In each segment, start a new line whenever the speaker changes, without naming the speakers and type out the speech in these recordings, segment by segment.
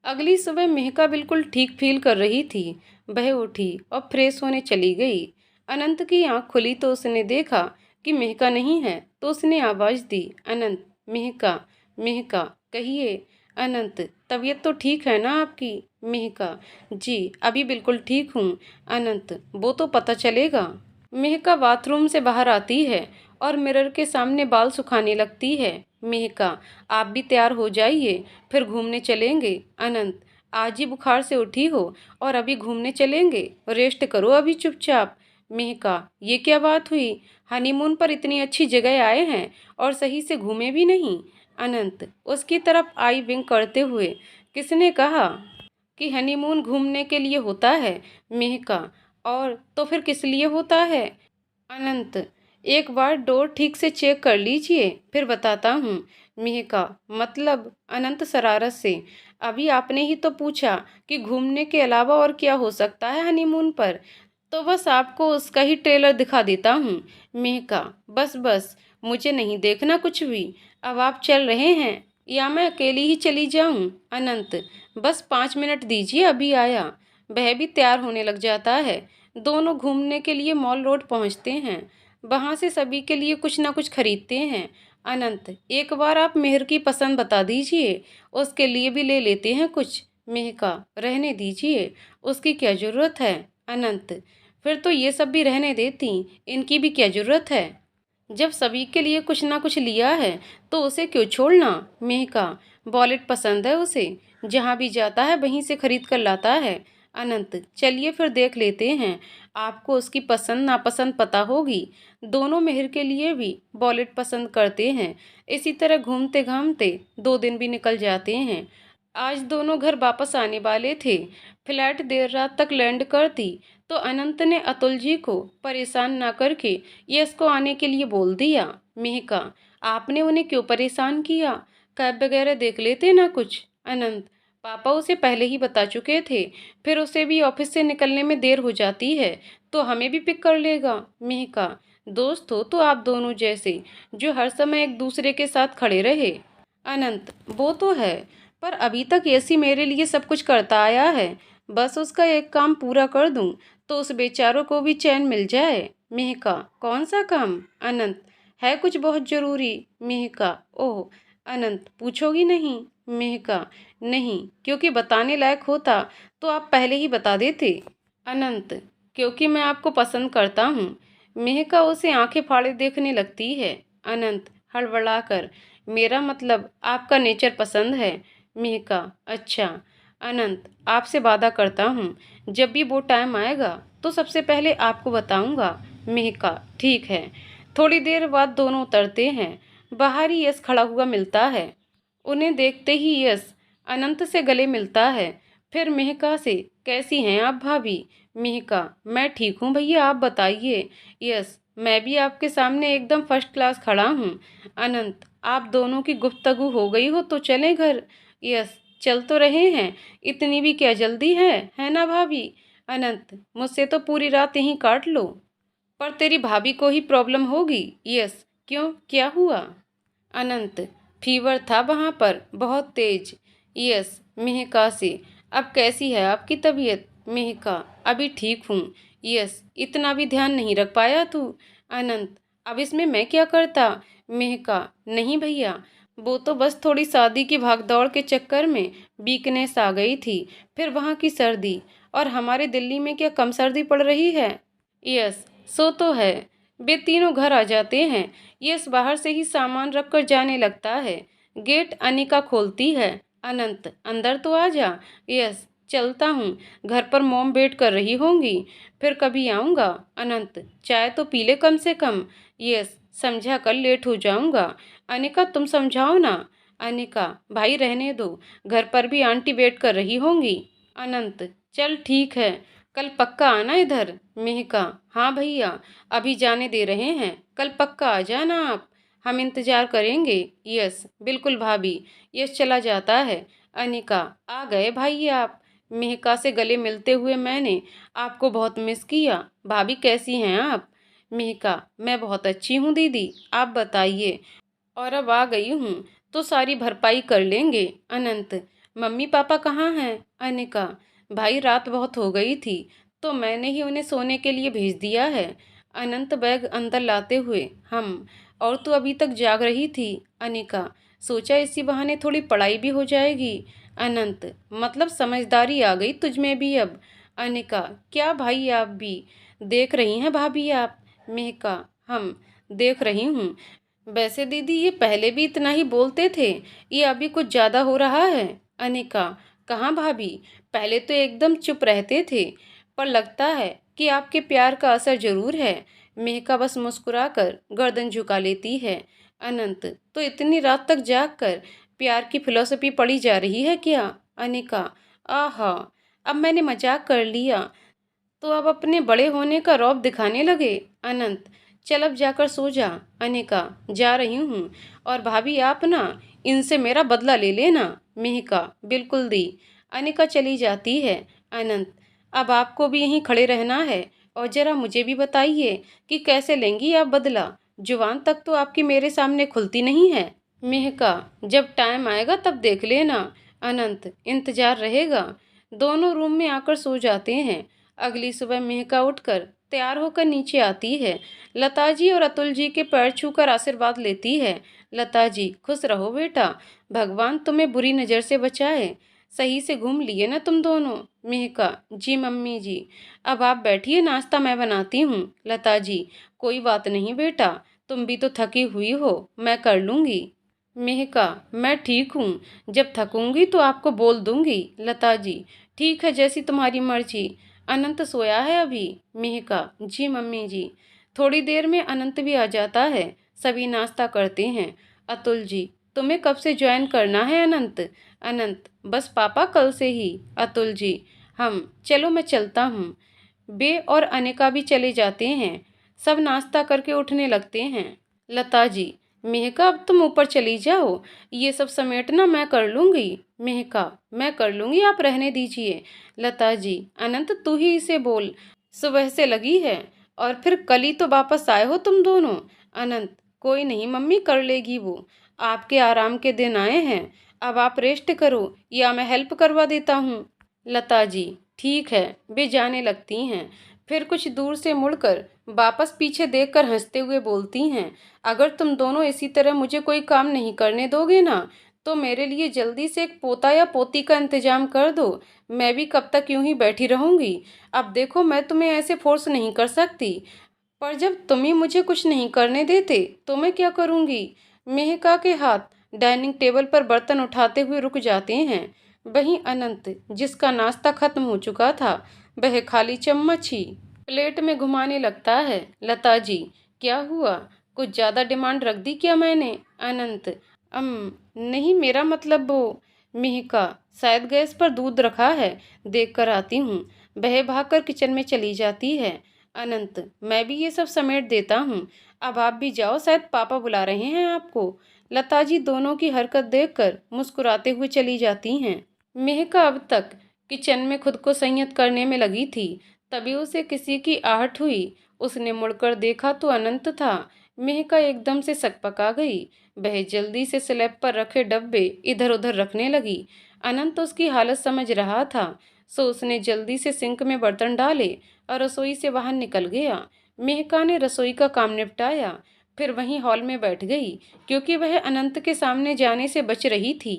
अगली सुबह मेहका बिल्कुल ठीक फील कर रही थी। वह उठी और फ्रेश होने चली गई। अनंत की आंख खुली तो उसने देखा कि मेहका नहीं है, तो उसने आवाज दी, अनंत, मेहका, मेहका, कहिए। अनंत, तबीयत तो ठीक है ना आपकी? मेहका, जी अभी बिल्कुल ठीक हूँ। अनंत, वो तो पता चलेगा। मेहका बाथरूम से बाहर आती है और मिरर के सामने बाल सुखाने लगती है। मेहका, आप भी तैयार हो जाइए, फिर घूमने चलेंगे। अनंत, आज ही बुखार से उठी हो और अभी घूमने चलेंगे? रेस्ट करो अभी चुपचाप। मेहका, ये क्या बात हुई? हनीमून पर इतनी अच्छी जगह आए हैं और सही से घूमे भी नहीं। अनंत उसकी तरफ आई विंक करते हुए, किसने कहा कि हनीमून घूमने के लिए होता है? मेहका, और तो फिर किस लिए होता है? अनंत, एक बार डोर ठीक से चेक कर लीजिए, फिर बताता हूँ। मेहका, मतलब? अनंत शरारत से, अभी आपने ही तो पूछा कि घूमने के अलावा और क्या हो सकता है हनीमून पर, तो बस आपको उसका ही ट्रेलर दिखा देता हूँ। मेहका, बस बस, मुझे नहीं देखना कुछ भी। अब आप चल रहे हैं या मैं अकेली ही चली जाऊँ? अनंत, बस 5 मिनट दीजिए, अभी आया। वह भी तैयार होने लग जाता है। दोनों घूमने के लिए मॉल रोड पहुंचते हैं। वहां से सभी के लिए कुछ ना कुछ खरीदते हैं। अनंत, एक बार आप मेहर की पसंद बता दीजिए, उसके लिए भी ले लेते हैं कुछ। मेहका, रहने दीजिए, उसकी क्या जरूरत है? अनंत, फिर तो ये सब भी रहने देती, इनकी भी क्या जरूरत है? जब सभी के लिए कुछ ना कुछ लिया है तो उसे क्यों छोड़ना? मेहका, वॉलेट पसंद है उसे, जहाँ भी जाता है वहीं से खरीद कर लाता है। अनंत, चलिए फिर देख लेते हैं, आपको उसकी पसंद नापसंद पता होगी। दोनों मेहर के लिए भी वॉलेट पसंद करते हैं। इसी तरह घूमते घामते 2 दिन भी निकल जाते हैं। आज दोनों घर वापस आने वाले थे। फ्लैट देर रात तक लैंड करती तो अनंत ने अतुल जी को परेशान ना करके यश को आने के लिए बोल दिया। मेहका, आपने उन्हें क्यों परेशान किया? कैब वगैरह देख लेते ना कुछ। अनंत, पापा उसे पहले ही बता चुके थे, फिर उसे भी ऑफिस से निकलने में देर हो जाती है तो हमें भी पिक कर लेगा। मेहका, दोस्त हो तो आप दोनों जैसे, जो हर समय एक दूसरे के साथ खड़े रहे। अनंत, वो तो है, पर अभी तक ऐसी मेरे लिए सब कुछ करता आया है, बस उसका एक काम पूरा कर दूं तो उस बेचारों को भी चैन मिल जाए। मेहका, कौन सा काम? अनंत, है कुछ बहुत जरूरी। मेहका, ओह। अनंत, पूछोगी नहीं? मेहका, नहीं, क्योंकि बताने लायक होता तो आप पहले ही बता देते। अनंत, क्योंकि मैं आपको पसंद करता हूँ। मेहका उसे आंखें फाड़े देखने लगती है। अनंत हड़बड़ाकर, मेरा मतलब आपका नेचर पसंद है। मेहका, अच्छा। अनंत, आपसे वादा करता हूँ, जब भी वो टाइम आएगा तो सबसे पहले आपको बताऊंगा। मेहका, ठीक है। थोड़ी देर बाद दोनों उतरते हैं। बाहर ही यश खड़ा हुआ मिलता है। उन्हें देखते ही यश अनंत से गले मिलता है, फिर मेहका से, कैसी हैं आप भाभी? मेहका, मैं ठीक हूँ भैया, आप बताइए। यश, मैं भी आपके सामने एकदम फर्स्ट क्लास खड़ा हूँ। अनंत, आप दोनों की गुफ्तगू हो गई हो तो चलें घर। यश, चल तो रहे हैं, इतनी भी क्या जल्दी है ना भाभी? अनंत, मुझसे तो पूरी रात यहीं काट लो। पर तेरी भाभी को ही प्रॉब्लम होगी। यस, क्यों, क्या हुआ? अनंत, फीवर था वहाँ पर बहुत तेज। यस, मेहका से, अब कैसी है आपकी तबीयत? मेहका, अभी ठीक हूँ। यस, इतना भी ध्यान नहीं रख पाया तू? अनंत, अब इसमें मैं क्या करता? मेहका, नहीं भैया, वो तो बस थोड़ी शादी की भागदौड़ के चक्कर में वीकनेस आ गई थी, फिर वहाँ की सर्दी, और हमारे दिल्ली में क्या कम सर्दी पड़ रही है? यस, सो तो है। वे तीनों घर आ जाते हैं। यश बाहर से ही सामान रख कर जाने लगता है। गेट अनिका खोलती है। अनंत, अंदर तो आ जा। यस, चलता हूँ, घर पर मॉम वेट कर रही होंगी, फिर कभी आऊँगा। अनंत, चाय तो पी ले कम से कम। यस, समझा कर लेट हो जाऊँगा। अनिका, तुम समझाओ ना। अनिका, भाई रहने दो, घर पर भी आंटी वेट कर रही होंगी। अनंत, चल ठीक है, कल पक्का आना इधर। मेहका, हाँ भैया, अभी जाने दे रहे हैं, कल पक्का आ जाना आप, हम इंतजार करेंगे। यस, बिल्कुल भाभी। यस चला जाता है। अनिका, आ गए भाई आप? मेहका से गले मिलते हुए, मैंने आपको बहुत मिस किया। भाभी कैसी हैं आप? मेहका, मैं बहुत अच्छी हूँ दीदी, आप बताइए। और अब आ गई हूँ तो सारी भरपाई कर लेंगे। अनंत, मम्मी पापा कहाँ हैं? अनिका, भाई रात बहुत हो गई थी तो मैंने ही उन्हें सोने के लिए भेज दिया है। अनंत बैग अंदर लाते हुए, हम, और तू अभी तक जाग रही थी? अनिका, सोचा इसी बहाने थोड़ी पढ़ाई भी हो जाएगी। अनंत, मतलब समझदारी आ गई तुझ में भी अब। अनिका, क्या भाई आप भी देख रही हैं भाभी आप? मेहका, हम देख रही हूँ। वैसे दीदी ये पहले भी इतना ही बोलते थे, ये अभी कुछ ज्यादा हो रहा है। अनिका, कहाँ भाभी, पहले तो एकदम चुप रहते थे, पर लगता है कि आपके प्यार का असर जरूर है। मेहका बस मुस्कुराकर गर्दन झुका लेती है। अनंत, तो इतनी रात तक जाग कर प्यार की फिलॉसफी पढ़ी जा रही है क्या? अनिका, आहा, अब मैंने मजाक कर लिया तो अब अपने बड़े होने का रौब दिखाने लगे। अनंत, चल अब जाकर सो जा। अनिका, जा रही हूँ। और भाभी आप ना इनसे मेरा बदला ले लेना। मेहका, बिल्कुल दी। अनिका चली जाती है। अनंत, अब आपको भी यहीं खड़े रहना है और जरा मुझे भी बताइए कि कैसे लेंगी आप बदला? जुबान तक तो आपकी मेरे सामने खुलती नहीं है। मेहका, जब टाइम आएगा तब देख लेना। अनंत, इंतजार रहेगा। दोनों रूम में आकर सो जाते हैं। अगली सुबह मेहका उठकर तैयार होकर नीचे आती है। लता जी और अतुल जी के पैर छूकर आशीर्वाद लेती है। लता जी, खुश रहो बेटा, भगवान तुम्हें बुरी नज़र से बचाए। सही से घूम लिए ना तुम दोनों? मेहका, जी मम्मी जी। अब आप बैठिए, नाश्ता मैं बनाती हूँ। लता जी, कोई बात नहीं बेटा, तुम भी तो थकी हुई हो, मैं कर लूँगी। मेहका, मैं ठीक हूँ, जब थकूंगी तो आपको बोल दूंगी। लता जी, ठीक है, जैसी तुम्हारी मर्जी। अनंत सोया है अभी? मेहका, जी मम्मी जी। थोड़ी देर में अनंत भी आ जाता है। सभी नाश्ता करते हैं। अतुल जी, तुम्हें कब से ज्वाइन करना है अनंत? अनंत, बस पापा कल से ही। अतुल जी, हम, चलो मैं चलता हूँ। बे और अनिका भी चले जाते हैं। सब नाश्ता करके उठने लगते हैं। लता जी, मेहका अब तुम ऊपर चली जाओ, ये सब समेटना मैं कर लूंगी। मेहका, मैं कर लूंगी, आप रहने दीजिए। लता जी, अनंत तू ही इसे बोल, सुबह से लगी है और फिर कल ही तो वापस आए हो तुम दोनों। अनंत, कोई नहीं मम्मी, कर लेगी वो, आपके आराम के दिन आए हैं, अब आप रेस्ट करो या मैं हेल्प करवा देता हूँ। लता जी, ठीक है। वे जाने लगती हैं। फिर कुछ दूर से मुड़कर वापस पीछे देखकर हंसते हुए बोलती हैं, अगर तुम दोनों इसी तरह मुझे कोई काम नहीं करने दोगे ना, तो मेरे लिए जल्दी से एक पोता या पोती का इंतजाम कर दो। मैं भी कब तक यूं ही बैठी रहूंगी? अब देखो, मैं तुम्हें ऐसे फोर्स नहीं कर सकती, पर जब तुम ही मुझे कुछ नहीं करने देते तो मैं क्या करूंगी? मेहका के हाथ डाइनिंग टेबल पर बर्तन उठाते हुए रुक जाते हैं। वहीं अनंत, जिसका नाश्ता खत्म हो चुका था, वह खाली चम्मच ही प्लेट में घुमाने लगता है। लता जी, क्या हुआ, कुछ ज्यादा डिमांड रख दी क्या मैंने? अनंत, अम नहीं, मेरा मतलब वो। मेहका, शायद गैस पर दूध रखा है, देख कर आती हूँ। वह भागकर किचन में चली जाती है। अनंत, मैं भी ये सब समेट देता हूँ, अब आप भी जाओ, शायद पापा बुला रहे हैं आपको। लता जी दोनों की हरकत देखकर मुस्कुराते हुए चली जाती हैं। मेहका अब तक किचन में खुद को संयत करने में लगी थी, तभी उसे किसी की आहट हुई। उसने मुड़कर देखा तो अनंत था। मेहका एकदम से सकपका गई। वह जल्दी से स्लैब पर रखे डब्बे इधर उधर रखने लगी। अनंत उसकी हालत समझ रहा था, सो उसने जल्दी से सिंक में बर्तन डाले और रसोई से बाहर निकल गया। मेहका ने रसोई का काम निपटाया, फिर वहीं हॉल में बैठ गई, क्योंकि वह अनंत के सामने जाने से बच रही थी।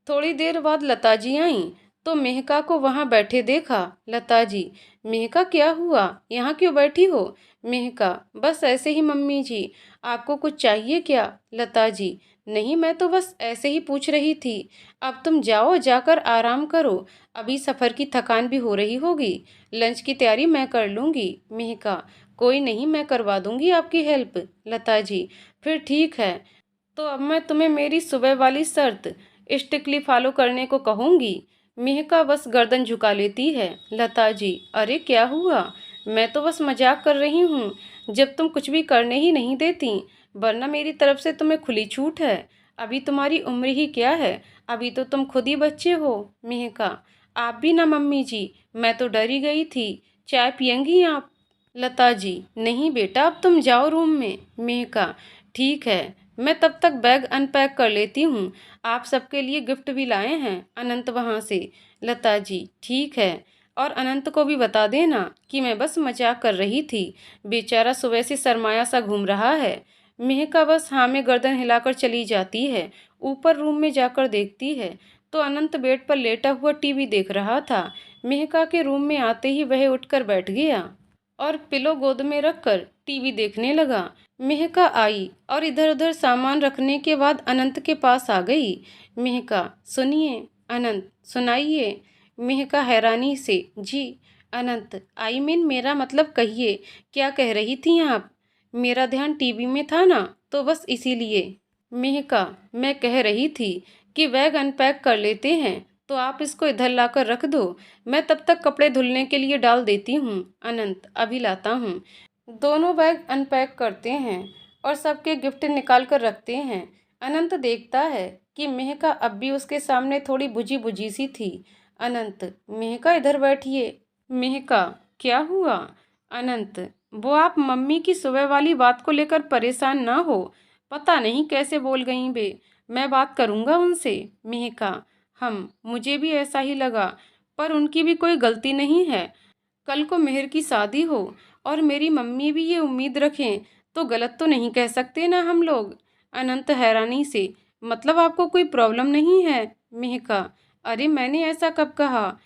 थोड़ी देर बाद लता जी आईं तो मेहका को वहां बैठे देखा। लता जी, मेहका क्या हुआ, यहाँ क्यों बैठी हो? मेहका, बस ऐसे ही मम्मी जी, आपको कुछ चाहिए क्या? लता जी, नहीं, मैं तो बस ऐसे ही पूछ रही थी। अब तुम जाओ, जाकर आराम करो, अभी सफ़र की थकान भी हो रही होगी। लंच की तैयारी मैं कर लूँगी। मेहका, कोई नहीं, मैं करवा दूँगी आपकी हेल्प। लता जी, फिर ठीक है, तो अब मैं तुम्हें मेरी सुबह वाली शर्त स्ट्रिक्टली फॉलो करने को कहूंगी। मेहका बस गर्दन झुका लेती है। लता जी, अरे क्या हुआ, मैं तो बस मजाक कर रही हूँ, जब तुम कुछ भी करने ही नहीं देती, वरना मेरी तरफ से तुम्हें खुली छूट है। अभी तुम्हारी उम्र ही क्या है, अभी तो तुम खुद ही बच्चे हो। मेहका, आप भी ना मम्मी जी, मैं तो डर ही गई थी, चाय पियेंगी आप? लता जी, नहीं बेटा, अब तुम जाओ रूम में। मेहका, ठीक है, मैं तब तक बैग अनपैक कर लेती हूँ। आप सबके लिए गिफ्ट भी लाए हैं अनंत वहाँ से। लता जी ठीक है, और अनंत को भी बता देना कि मैं बस मजाक कर रही थी, बेचारा सुबह से सरमाया सा घूम रहा है। मेहका बस हाँ में गर्दन हिलाकर चली जाती है। ऊपर रूम में जाकर देखती है तो अनंत बेड पर लेटा हुआ टीवी देख रहा था। मेहका के रूम में आते ही वह उठकर बैठ गया और पिलो गोद में रखकर टीवी देखने लगा। मेहका आई और इधर उधर सामान रखने के बाद अनंत के पास आ गई। मेहका सुनिए। अनंत सुनाइए। मेहका हैरानी से जी। अनंत आई मीन मेरा मतलब कहिए, क्या कह रही थी आप? मेरा ध्यान टीवी में था ना, तो बस इसीलिए। मेहका मैं कह रही थी कि बैग अनपैक कर लेते हैं, तो आप इसको इधर लाकर रख दो, मैं तब तक कपड़े धुलने के लिए डाल देती हूँ। अनंत अभी लाता हूँ। दोनों बैग अनपैक करते हैं और सबके गिफ्ट निकाल कर रखते हैं। अनंत देखता है कि मेहका अब भी उसके सामने थोड़ी बुझी बुझी सी थी। अनंत मेहका इधर बैठिए। मेहका क्या हुआ? अनंत वो आप मम्मी की सुबह वाली बात को लेकर परेशान ना हो, पता नहीं कैसे बोल गई बे, मैं बात करूँगा उनसे। मेहका हम मुझे भी ऐसा ही लगा, पर उनकी भी कोई गलती नहीं है। कल को मेहर की शादी हो और मेरी मम्मी भी ये उम्मीद रखें तो गलत तो नहीं कह सकते ना हम लोग। अनंत हैरानी से मतलब आपको कोई प्रॉब्लम नहीं है? मेहका अरे मैंने ऐसा कब कहा,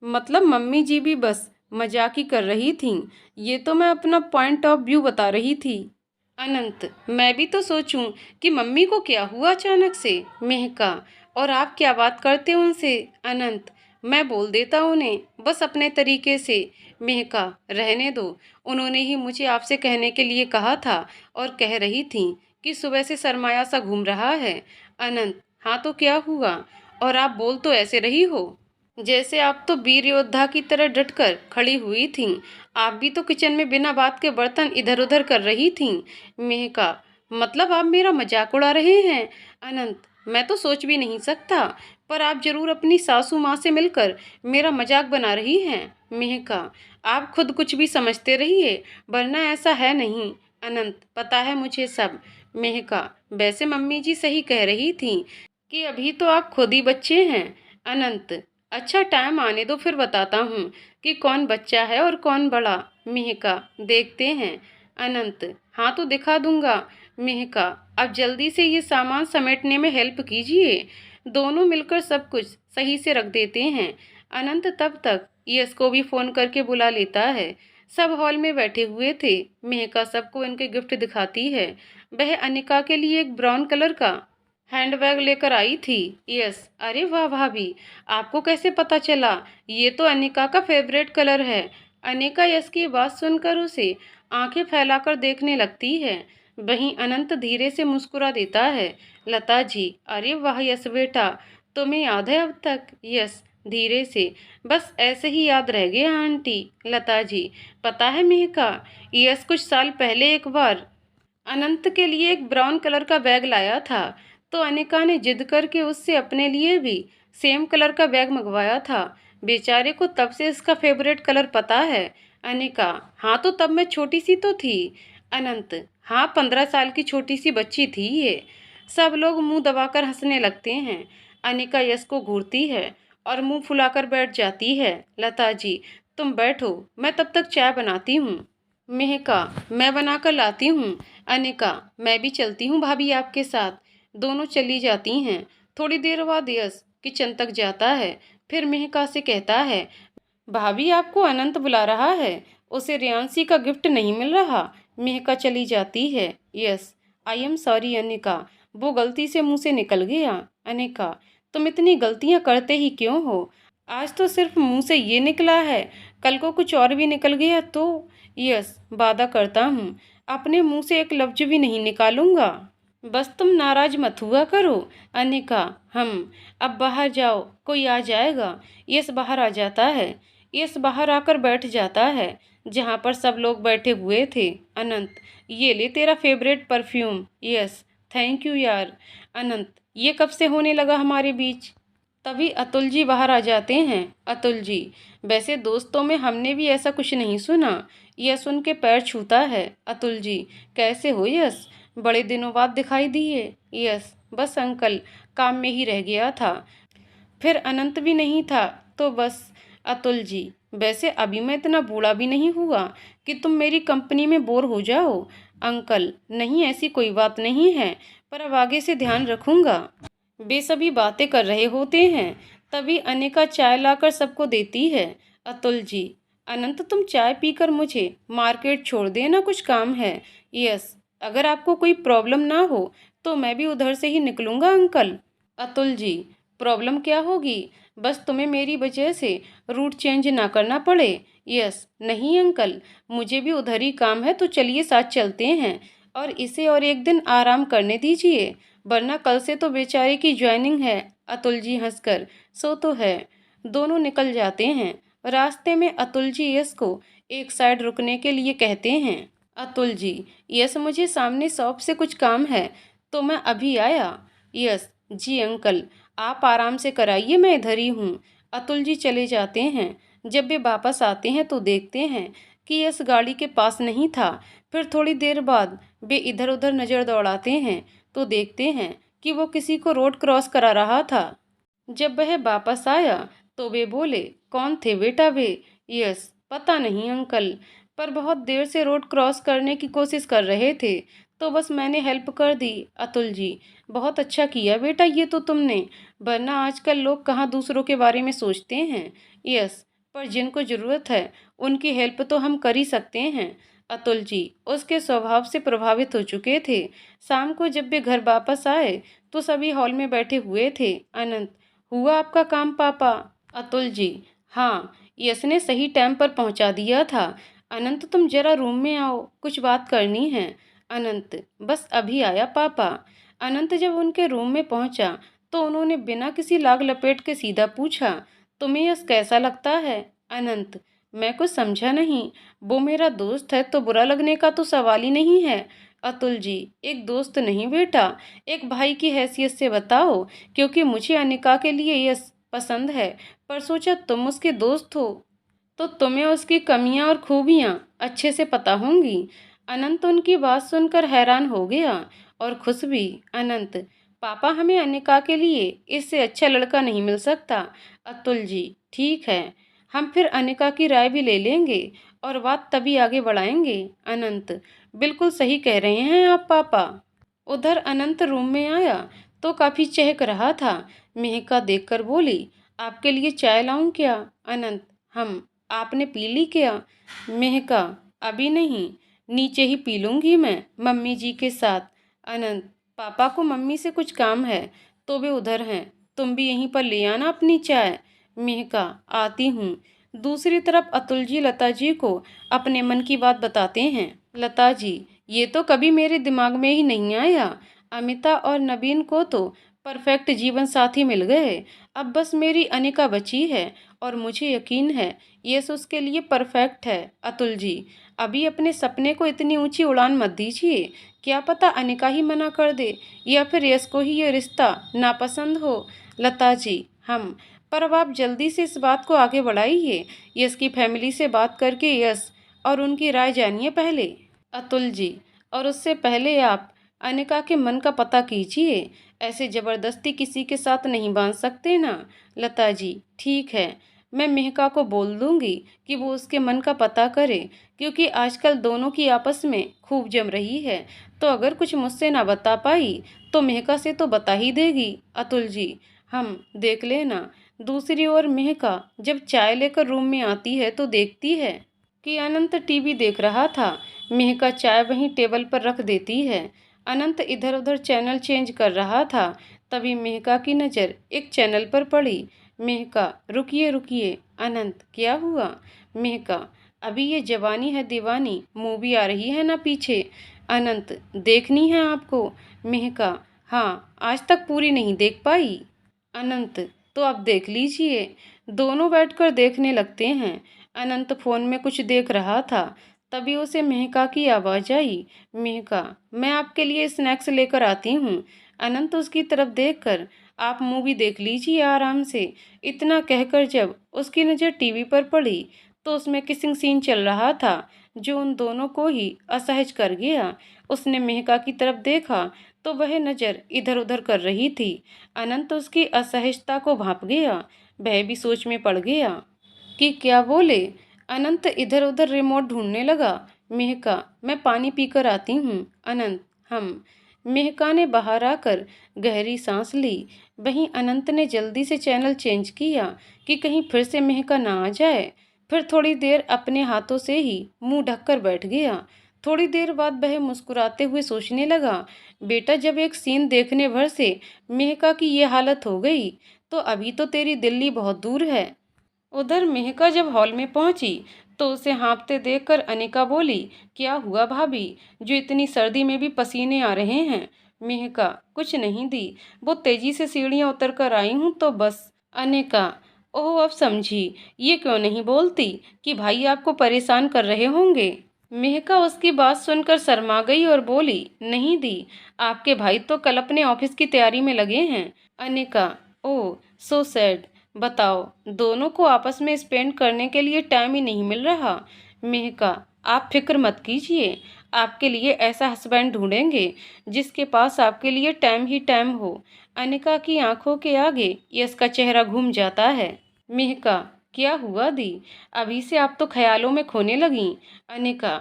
मतलब मम्मी जी भी बस मजाक ही कर रही थीं, ये तो मैं अपना पॉइंट ऑफ व्यू बता रही थी। अनंत मैं भी तो सोचूं कि मम्मी को क्या हुआ अचानक से। मेहका और आप क्या बात करते उनसे? अनंत मैं बोल देता उन्हें, बस अपने तरीके से। मेहका रहने दो, उन्होंने ही मुझे आपसे कहने के लिए कहा था और कह रही थी कि सुबह से सरमाया सा घूम रहा है। अनंत हाँ तो क्या हुआ? और आप बोल तो ऐसे रही हो जैसे आप तो वीर योद्धा की तरह डटकर खड़ी हुई थीं। आप भी तो किचन में बिना बात के बर्तन इधर उधर कर रही थीं। मेहका मतलब आप मेरा मजाक उड़ा रहे हैं? अनंत मैं तो सोच भी नहीं सकता, पर आप जरूर अपनी सासू माँ से मिलकर मेरा मजाक बना रही हैं। मेहका आप खुद कुछ भी समझते रहिए, वरना ऐसा है नहीं। अनंत पता है मुझे सब। मेहका वैसे मम्मी जी सही कह रही थी कि अभी तो आप खुद ही बच्चे हैं। अनंत अच्छा टाइम आने दो फिर बताता हूँ कि कौन बच्चा है और कौन बड़ा। मेहका देखते हैं। अनंत हाँ तो दिखा दूंगा। मेहका अब जल्दी से ये सामान समेटने में हेल्प कीजिए। दोनों मिलकर सब कुछ सही से रख देते हैं। अनंत तब तक यश को भी फोन करके बुला लेता है। सब हॉल में बैठे हुए थे। मेहका सबको इनके गिफ्ट दिखाती है। वह अनिका के लिए एक ब्राउन कलर का हैंडबैग लेकर आई थी। यस अरे वाह भाभी, आपको कैसे पता चला? ये तो अनिका का फेवरेट कलर है। अनिका यश की बात सुनकर उसे आंखें फैलाकर देखने लगती है। वहीं अनंत धीरे से मुस्कुरा देता है। लता जी अरे वाह यश बेटा, तुम्हें याद है अब तक? यस धीरे से बस ऐसे ही याद रह गया आंटी। लता जी पता है मेहका, यश कुछ साल पहले एक बार अनंत के लिए एक ब्राउन कलर का बैग लाया था, तो अनिका ने जिद करके उससे अपने लिए भी सेम कलर का बैग मंगवाया था। बेचारे को तब से इसका फेवरेट कलर पता है। अनिका हाँ तो तब मैं छोटी सी तो थी। अनंत हाँ 15 साल की छोटी सी बच्ची थी ये। सब लोग मुंह दबाकर हंसने लगते हैं। अनिका यश को घूरती है और मुंह फुलाकर बैठ जाती है। लता जी तुम बैठो, मैं तब तक चाय बनाती हूँ। मेहका मैं बनाकर लाती हूँ। अनिका मैं भी चलती हूँ भाभी आपके साथ। दोनों चली जाती हैं। थोड़ी देर बाद यश किचन तक जाता है, फिर मेहका से कहता है भाभी आपको अनंत बुला रहा है, उसे रियांशी का गिफ्ट नहीं मिल रहा। मेहका चली जाती है। Yes I am sorry Anika, वो गलती से मुंह से निकल गया। अनिका तुम इतनी गलतियां करते ही क्यों हो? आज तो सिर्फ मुंह से ये निकला है, कल को कुछ और भी निकल गया तो? यस वादा करता हूँ अपने मुंह से एक लफ्ज भी नहीं निकालूंगा, बस तुम नाराज मत हुआ करो। अनिका हम अब बाहर जाओ, कोई आ जाएगा। यस बाहर आ जाता है। यस बाहर आकर बैठ जाता है जहाँ पर सब लोग बैठे हुए थे। अनंत ये ले तेरा favourite perfume. Yes thank you यार। अनंत ये कब से होने लगा हमारे बीच? तभी अतुल जी बाहर आ जाते हैं। अतुल जी वैसे दोस्तों में हमने भी ऐसा कुछ नहीं सुना। यश उनके पैर छूता है। अतुल जी कैसे हो यश? बड़े दिनों बाद दिखाई दिए। यस, बस अंकल, काम में ही रह गया था। फिर अनंत भी नहीं था तो बस। अतुल जी, वैसे अभी मैं इतना बूढ़ा भी नहीं हुआ कि तुम मेरी कंपनी में बोर हो जाओ। अंकल, नहीं, ऐसी कोई बात नहीं है, पर अब आगे से ध्यान रखूंगा। वे सभी बातें कर रहे होते हैं, तभी अनिका चाय लाकर सबको देती है। अतुल जी, अनंत, तुम चाय पीकर मुझे मार्केट छोड़ देना, कुछ काम है। यस, अगर आपको कोई प्रॉब्लम ना हो तो मैं भी उधर से ही निकलूंगा अंकल। अतुल जी, प्रॉब्लम क्या होगी? बस तुम्हें मेरी वजह से रूट चेंज ना करना पड़े। यस, नहीं अंकल, मुझे भी उधर ही काम है, तो चलिए साथ चलते हैं और इसे और एक दिन आराम करने दीजिए, वरना कल से तो बेचारे की ज्वाइनिंग है। अतुल जी हंसकर, सो तो है। दोनों निकल जाते हैं। रास्ते में अतुल जी यश को एक साइड रुकने के लिए कहते हैं। अतुल जी, यश, मुझे सामने शॉप से कुछ काम है, तो मैं अभी आया। यश, जी अंकल, आप आराम से कराइए, मैं इधर ही हूँ। अतुल जी चले जाते हैं। जब वे वापस आते हैं तो देखते हैं कि यश गाड़ी के पास नहीं था। फिर थोड़ी देर बाद वे इधर उधर नज़र दौड़ाते हैं तो देखते हैं कि वो किसी को रोड क्रॉस करा रहा था। जब वह वापस आया तो वे बोले, कौन थे बेटा वे? यस, पता नहीं अंकल, पर बहुत देर से रोड क्रॉस करने की कोशिश कर रहे थे, तो बस मैंने हेल्प कर दी। अतुल जी, बहुत अच्छा किया बेटा ये तो तुमने, वरना आजकल लोग कहाँ दूसरों के बारे में सोचते हैं। यस, पर जिनको ज़रूरत है उनकी हेल्प तो हम कर ही सकते हैं। अतुल जी उसके स्वभाव से प्रभावित हो चुके थे। शाम को जब वे घर वापस आए तो सभी हॉल में बैठे हुए थे। अनंत, हुआ आपका काम पापा? अतुल जी, हाँ, यश ने सही टाइम पर पहुंचा दिया था। अनंत, तुम जरा रूम में आओ, कुछ बात करनी है। अनंत, बस अभी आया पापा। अनंत जब उनके रूम में पहुंचा तो उन्होंने बिना किसी लाग लपेट के सीधा पूछा, तुम्हें यश कैसा लगता है? अनंत, मैं कुछ समझा नहीं, वो मेरा दोस्त है तो बुरा लगने का तो सवाल ही नहीं है। अतुल जी, एक दोस्त नहीं बेटा, एक भाई की हैसियत से बताओ, क्योंकि मुझे अनिका के लिए यश पसंद है, पर सोचा तुम उसके दोस्त हो तो तुम्हें उसकी कमियां और खूबियां अच्छे से पता होंगी। अनंत उनकी बात सुनकर हैरान हो गया और खुश भी। अनंत, पापा, हमें अनिका के लिए इससे अच्छा लड़का नहीं मिल सकता। अतुल जी, ठीक है, हम फिर अनिका की राय भी ले लेंगे और बात तभी आगे बढ़ाएंगे। अनंत, बिल्कुल सही कह रहे हैं आप पापा। उधर अनंत रूम में आया तो काफी चहक रहा था। मेहका देखकर बोली, आपके लिए चाय लाऊं क्या? अनंत, हम, आपने पी ली क्या? मेहका, अभी नहीं, नीचे ही पी लूंगी मैं मम्मी जी के साथ। अनंत, पापा को मम्मी से कुछ काम है तो वे उधर हैं, तुम भी यहीं पर ले आना अपनी चाय। मेहका, आती हूँ। दूसरी तरफ अतुल जी लता जी को अपने मन की बात बताते हैं। लता जी, ये तो कभी मेरे दिमाग में ही नहीं आया। अमिता और नवीन को तो परफेक्ट जीवन साथी मिल गए, अब बस मेरी अनिका बची है और मुझे यकीन है यश उसके लिए परफेक्ट है। अतुल जी, अभी अपने सपने को इतनी ऊंची उड़ान मत दीजिए, क्या पता अनिका ही मना कर दे या फिर यश को ही ये रिश्ता नापसंद हो। लता जी, हम, पर अब आप जल्दी से इस बात को आगे बढ़ाइए, यश की फैमिली से बात करके यश और उनकी राय जानिए पहले। अतुल जी, और उससे पहले आप अनिका के मन का पता कीजिए, ऐसे जबरदस्ती किसी के साथ नहीं बांध सकते ना। लता जी, ठीक है, मैं मेहका को बोल दूंगी कि वो उसके मन का पता करे, क्योंकि आजकल दोनों की आपस में खूब जम रही है, तो अगर कुछ मुझसे ना बता पाई तो मेहका से तो बता ही देगी। अतुल जी, हम, देख लेना। दूसरी ओर मेहका जब चाय लेकर रूम में आती है तो देखती है कि अनंत टीवी देख रहा था। मेहका चाय वहीं टेबल पर रख देती है। अनंत इधर उधर चैनल चेंज कर रहा था, तभी मेहका की नज़र एक चैनल पर पड़ी। मेहका, रुकिए रुकिए। अनंत, क्या हुआ? मेहका, अभी ये जवानी है दीवानी मूवी आ रही है ना पीछे। अनंत, देखनी है आपको? मेहका, हाँ, आज तक पूरी नहीं देख पाई। अनंत, तो आप देख लीजिए। दोनों बैठकर देखने लगते हैं। अनंत फोन में कुछ देख रहा था, तभी उसे मेहका की आवाज़ आई। मेहका, मैं आपके लिए स्नैक्स लेकर आती हूँ। अनंत उसकी तरफ देखकर, आप मूवी देख लीजिए आराम से। इतना कहकर जब उसकी नज़र टीवी पर पड़ी तो उसमें किसिंग सीन चल रहा था, जो उन दोनों को ही असहज कर गया। उसने मेहका की तरफ देखा तो वह नज़र इधर उधर कर रही थी। अनंत उसकी असहजता को भांप गया। वह भी सोच में पड़ गया कि क्या बोले। अनंत इधर उधर रिमोट ढूंढने लगा। मेहका, मैं पानी पीकर आती हूँ। अनंत, हम। मेहका ने बाहर आकर गहरी सांस ली। वहीं अनंत ने जल्दी से चैनल चेंज किया कि कहीं फिर से मेहका ना आ जाए। फिर थोड़ी देर अपने हाथों से ही मुंह ढककर बैठ गया। थोड़ी देर बाद वह मुस्कुराते हुए सोचने लगा, बेटा, जब एक सीन देखने भर से मेहका की ये हालत हो गई तो अभी तो तेरी दिल्ली बहुत दूर है। उधर मेहका जब हॉल में पहुंची तो उसे हाँफते देखकर अनिका बोली, क्या हुआ भाभी, जो इतनी सर्दी में भी पसीने आ रहे हैं। मेहका, कुछ नहीं दी, वो तेजी से सीढ़ियां उतर कर आई हूँ तो बस। अनिका, ओह अब समझी, ये क्यों नहीं बोलती कि भाई आपको परेशान कर रहे होंगे। मेहका उसकी बात सुनकर शर्मा गई और बोली, नहीं दी, आपके भाई तो कल अपने ऑफिस की तैयारी में लगे हैं। अनिका, ओह सो सैड, बताओ, दोनों को आपस में स्पेंड करने के लिए टाइम ही नहीं मिल रहा। मेहका, आप फिक्र मत कीजिए, आपके लिए ऐसा हस्बैंड ढूंढेंगे जिसके पास आपके लिए टाइम ही टाइम हो। अनिका की आंखों के आगे यश का चेहरा घूम जाता है। मेहका, क्या हुआ दी, अभी से आप तो ख्यालों में खोने लगी। अनिका,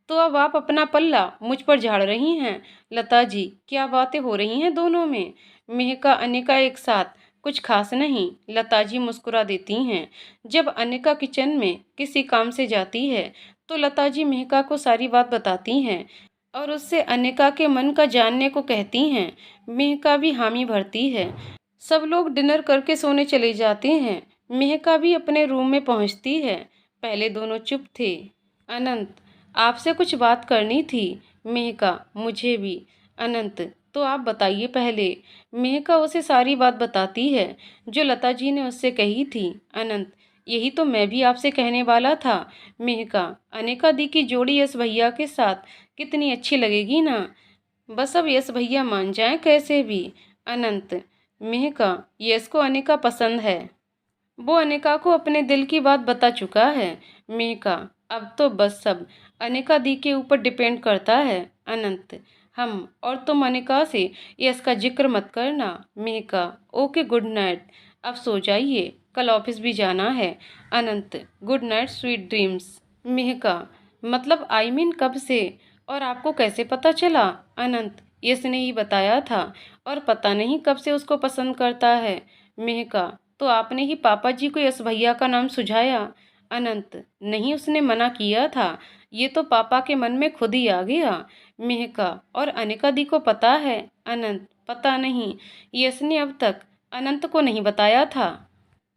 तो अब आप अपना पल्ला मुझ पर झाड़ रही हैं। लता जी, क्या बातें हो रही हैं दोनों में। मेहका अनिका एक साथ, कुछ खास नहीं, लता जी मुस्कुरा देती हैं। जब अनिका किचन में किसी काम से जाती है तो लता जी मेहका को सारी बात बताती हैं और उससे अनिका के मन का जानने को कहती हैं। मेहका भी हामी भरती है। सब लोग डिनर करके सोने चले जाते हैं। मेहका भी अपने रूम में पहुंचती है। पहले दोनों चुप थे। अनंत, आपसे कुछ बात करनी थी। मेहका, मुझे भी। अनंत, तो आप बताइए पहले। मेहका उसे सारी बात बताती है जो लता जी ने उससे कही थी। अनंत, यही तो मैं भी आपसे कहने वाला था। मेहका, अनिका दी की जोड़ी यश भैया के साथ कितनी अच्छी लगेगी ना। बस अब यश भैया मान जाएं कैसे भी। अनंत, मेहका, यश को अनिका पसंद है। वो अनिका को अपने दिल की बात बता चुका है। मेहका, अब तो बस सब अनिका दी के ऊपर डिपेंड करता है। अनंत, हम और तुम अनिका से यश का जिक्र मत करना। मेहका, ओके, गुड नाइट, अब सो जाइए, कल ऑफिस भी जाना है। अनंत, गुड नाइट, स्वीट ड्रीम्स। मेहका, मतलब आई मीन कब से, और आपको कैसे पता चला। अनंत, यश ने ही बताया था, और पता नहीं कब से उसको पसंद करता है। मेहका, तो आपने ही पापा जी को यश भैया का नाम सुझाया। अनंत, नहीं, उसने मना किया था, ये तो पापा के मन में खुद ही आ गया। मेहका, और अनिका दी को पता है। अनंत, पता नहीं, यश ने अब तक अनंत को नहीं बताया था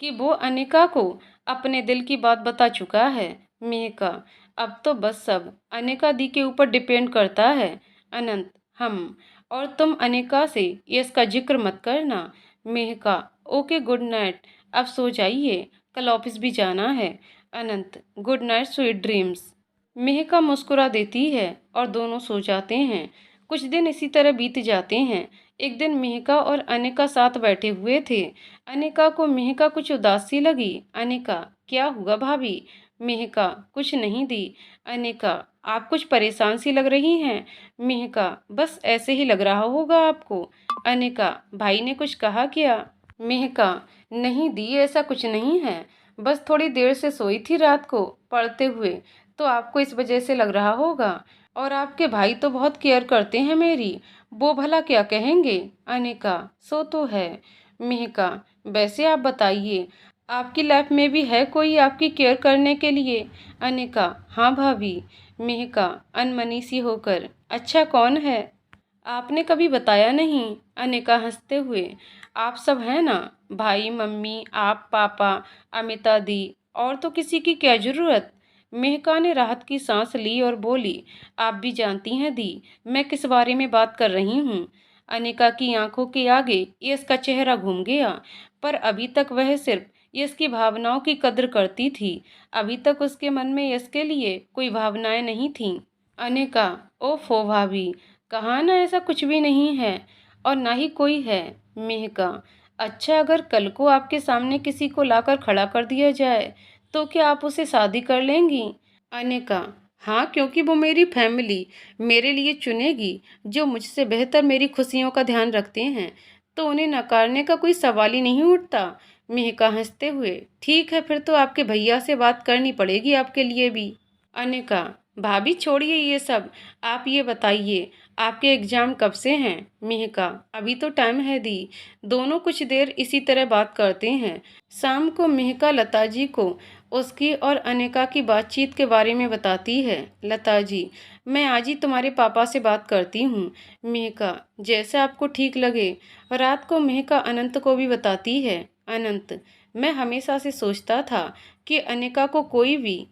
कि वो अनिका को अपने दिल की बात बता चुका है। मेहका, अब तो बस सब अनिका दी के ऊपर डिपेंड करता है। अनंत, हम और तुम अनिका से यश का जिक्र मत करना। मेहका, ओके, गुड नाइट, अब सो जाइए, कल ऑफिस भी जाना है। अनंत, गुड नाइट, स्वीट ड्रीम्स। मेहका मुस्कुरा देती है और दोनों सो जाते हैं। कुछ दिन इसी तरह बीत जाते हैं। एक दिन मेहका और अनिका साथ बैठे हुए थे। अनिका को मेहका कुछ उदास सी लगी। अनिका, क्या हुआ भाभी। मेहका, कुछ नहीं दी। अनिका, आप कुछ परेशान सी लग रही हैं। मेहका, बस ऐसे ही लग रहा होगा आपको। अनिका, भाई ने कुछ कहा क्या। मेहका, नहीं दी, ऐसा कुछ नहीं है, बस थोड़ी देर से सोई थी रात को पढ़ते हुए, तो आपको इस वजह से लग रहा होगा। और आपके भाई तो बहुत केयर करते हैं मेरी, वो भला क्या कहेंगे। अनिका, सो तो है। मेहका, वैसे आप बताइए, आपकी लाइफ में भी है कोई आपकी केयर करने के लिए। अनिका, हाँ भाभी। मेहका अनमनी सी होकर, अच्छा कौन है, आपने कभी बताया नहीं। अनिका हंसते हुए, आप सब हैं ना, भाई मम्मी आप पापा अमिता दी, और तो किसी की क्या जरूरत। मेहका ने राहत की सांस ली और बोली, आप भी जानती हैं दी, मैं किस बारे में बात कर रही हूँ। अनिका की आंखों के आगे यश का चेहरा घूम गया, पर अभी तक वह सिर्फ यश की भावनाओं की कद्र करती थी। अभी तक उसके मन में यश के लिए कोई भावनाएं नहीं थीं। अनिका, ओफो भाभी, कहा ना ऐसा कुछ भी नहीं है, और ना ही कोई है। मेहका, अच्छा, अगर कल को आपके सामने किसी को लाकर खड़ा कर दिया जाए तो क्या आप उसे शादी कर लेंगी। अनिका, हाँ, क्योंकि वो मेरी फैमिली मेरे लिए चुनेगी, जो मुझसे बेहतर मेरी खुशियों का ध्यान रखते हैं, तो उन्हें नकारने का कोई सवाल ही नहीं उठता। मेहका हंसते हुए, ठीक है, फिर तो आपके भैया से बात करनी पड़ेगी आपके लिए भी। अनिका, भाभी छोड़िए ये सब, आप ये बताइए, आपके एग्जाम कब से हैं? मेहका, अभी तो टाइम है दी। दोनों कुछ देर इसी तरह बात करते हैं। शाम को मेहका लता जी को उसकी और अनिका की बातचीत के बारे में बताती है। लता जी, मैं आज ही तुम्हारे पापा से बात करती हूँ। मेहका, जैसे आपको ठीक लगे। रात को मेहका अनंत को भी बताती है। अनंत, मैं हमेशा से सोचता था कि अनिका को कोई भी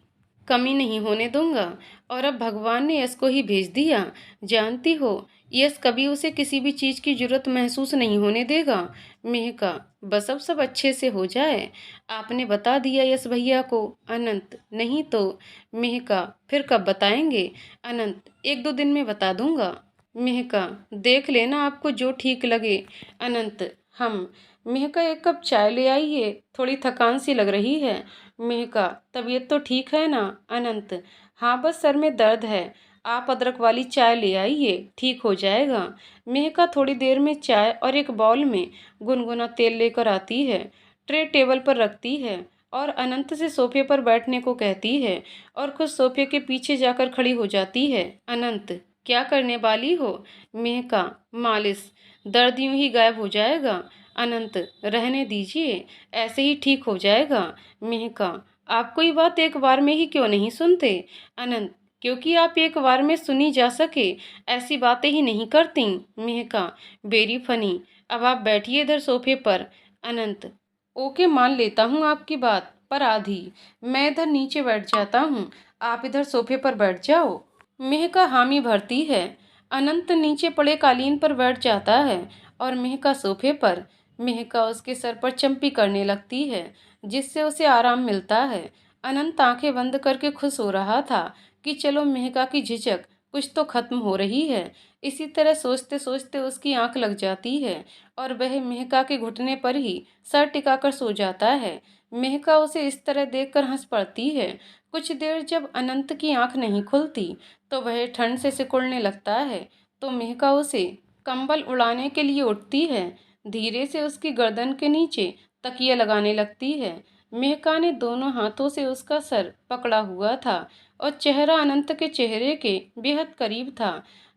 कमी नहीं होने दूंगा, और अब भगवान ने यश को ही भेज दिया। जानती हो, यश कभी उसे किसी भी चीज की जरूरत महसूस नहीं होने देगा। मेहका, बस अब सब अच्छे से हो जाए। आपने बता दिया यश भैया को? अनंत, नहीं तो। मेहका, फिर कब बताएंगे? अनंत, एक दो दिन में बता दूंगा। मेहका, देख लेना आपको जो ठीक लगे। अनंत, हम। मेहका, एक कप चाय ले आइए, थोड़ी थकान सी लग रही है। मेहका, तबीयत तो ठीक है ना? अनंत, हाँ, बस सर में दर्द है। आप अदरक वाली चाय ले आइए, ठीक हो जाएगा। मेहका थोड़ी देर में चाय और एक बाउल में गुनगुना तेल लेकर आती है। ट्रे टेबल पर रखती है और अनंत से सोफे पर बैठने को कहती है, और खुद सोफे के पीछे जाकर खड़ी हो जाती है। अनंत, क्या करने वाली हो? मेहका, मालिश। दर्द यूं ही गायब हो जाएगा। अनंत, रहने दीजिए, ऐसे ही ठीक हो जाएगा। मेहका, आप कोई बात एक बार में ही क्यों नहीं सुनते? अनंत, क्योंकि आप एक बार में सुनी जा सके ऐसी बातें ही नहीं करती। मेहका, वेरी फनी। अब आप बैठिए इधर सोफे पर। अनंत, ओके, मान लेता हूँ आपकी बात, पर आधी। मैं इधर नीचे बैठ जाता हूँ, आप इधर सोफे पर बैठ जाओ। मेहका हामी भरती है। अनंत नीचे पड़े कालीन पर बैठ जाता है और मेहका सोफे पर। मेहका उसके सर पर चंपी करने लगती है, जिससे उसे आराम मिलता है। अनंत आंखें बंद करके खुश हो रहा था कि चलो मेहका की झिझक कुछ तो खत्म हो रही है। इसी तरह सोचते सोचते उसकी आंख लग जाती है और वह मेहका के घुटने पर ही सर टिकाकर सो जाता है। मेहका उसे इस तरह देखकर हंस पड़ती है। कुछ देर जब अनंत की आंख नहीं खुलती तो वह ठंड से सिकुड़ने लगता है, तो मेहका उसे कंबल उड़ाने के लिए उठती है। धीरे से उसकी गर्दन के नीचे तकिया लगाने लगती है। मेहका ने दोनों हाथों से उसका सर पकड़ा हुआ था और चेहरा अनंत के चेहरे के बेहद करीब था।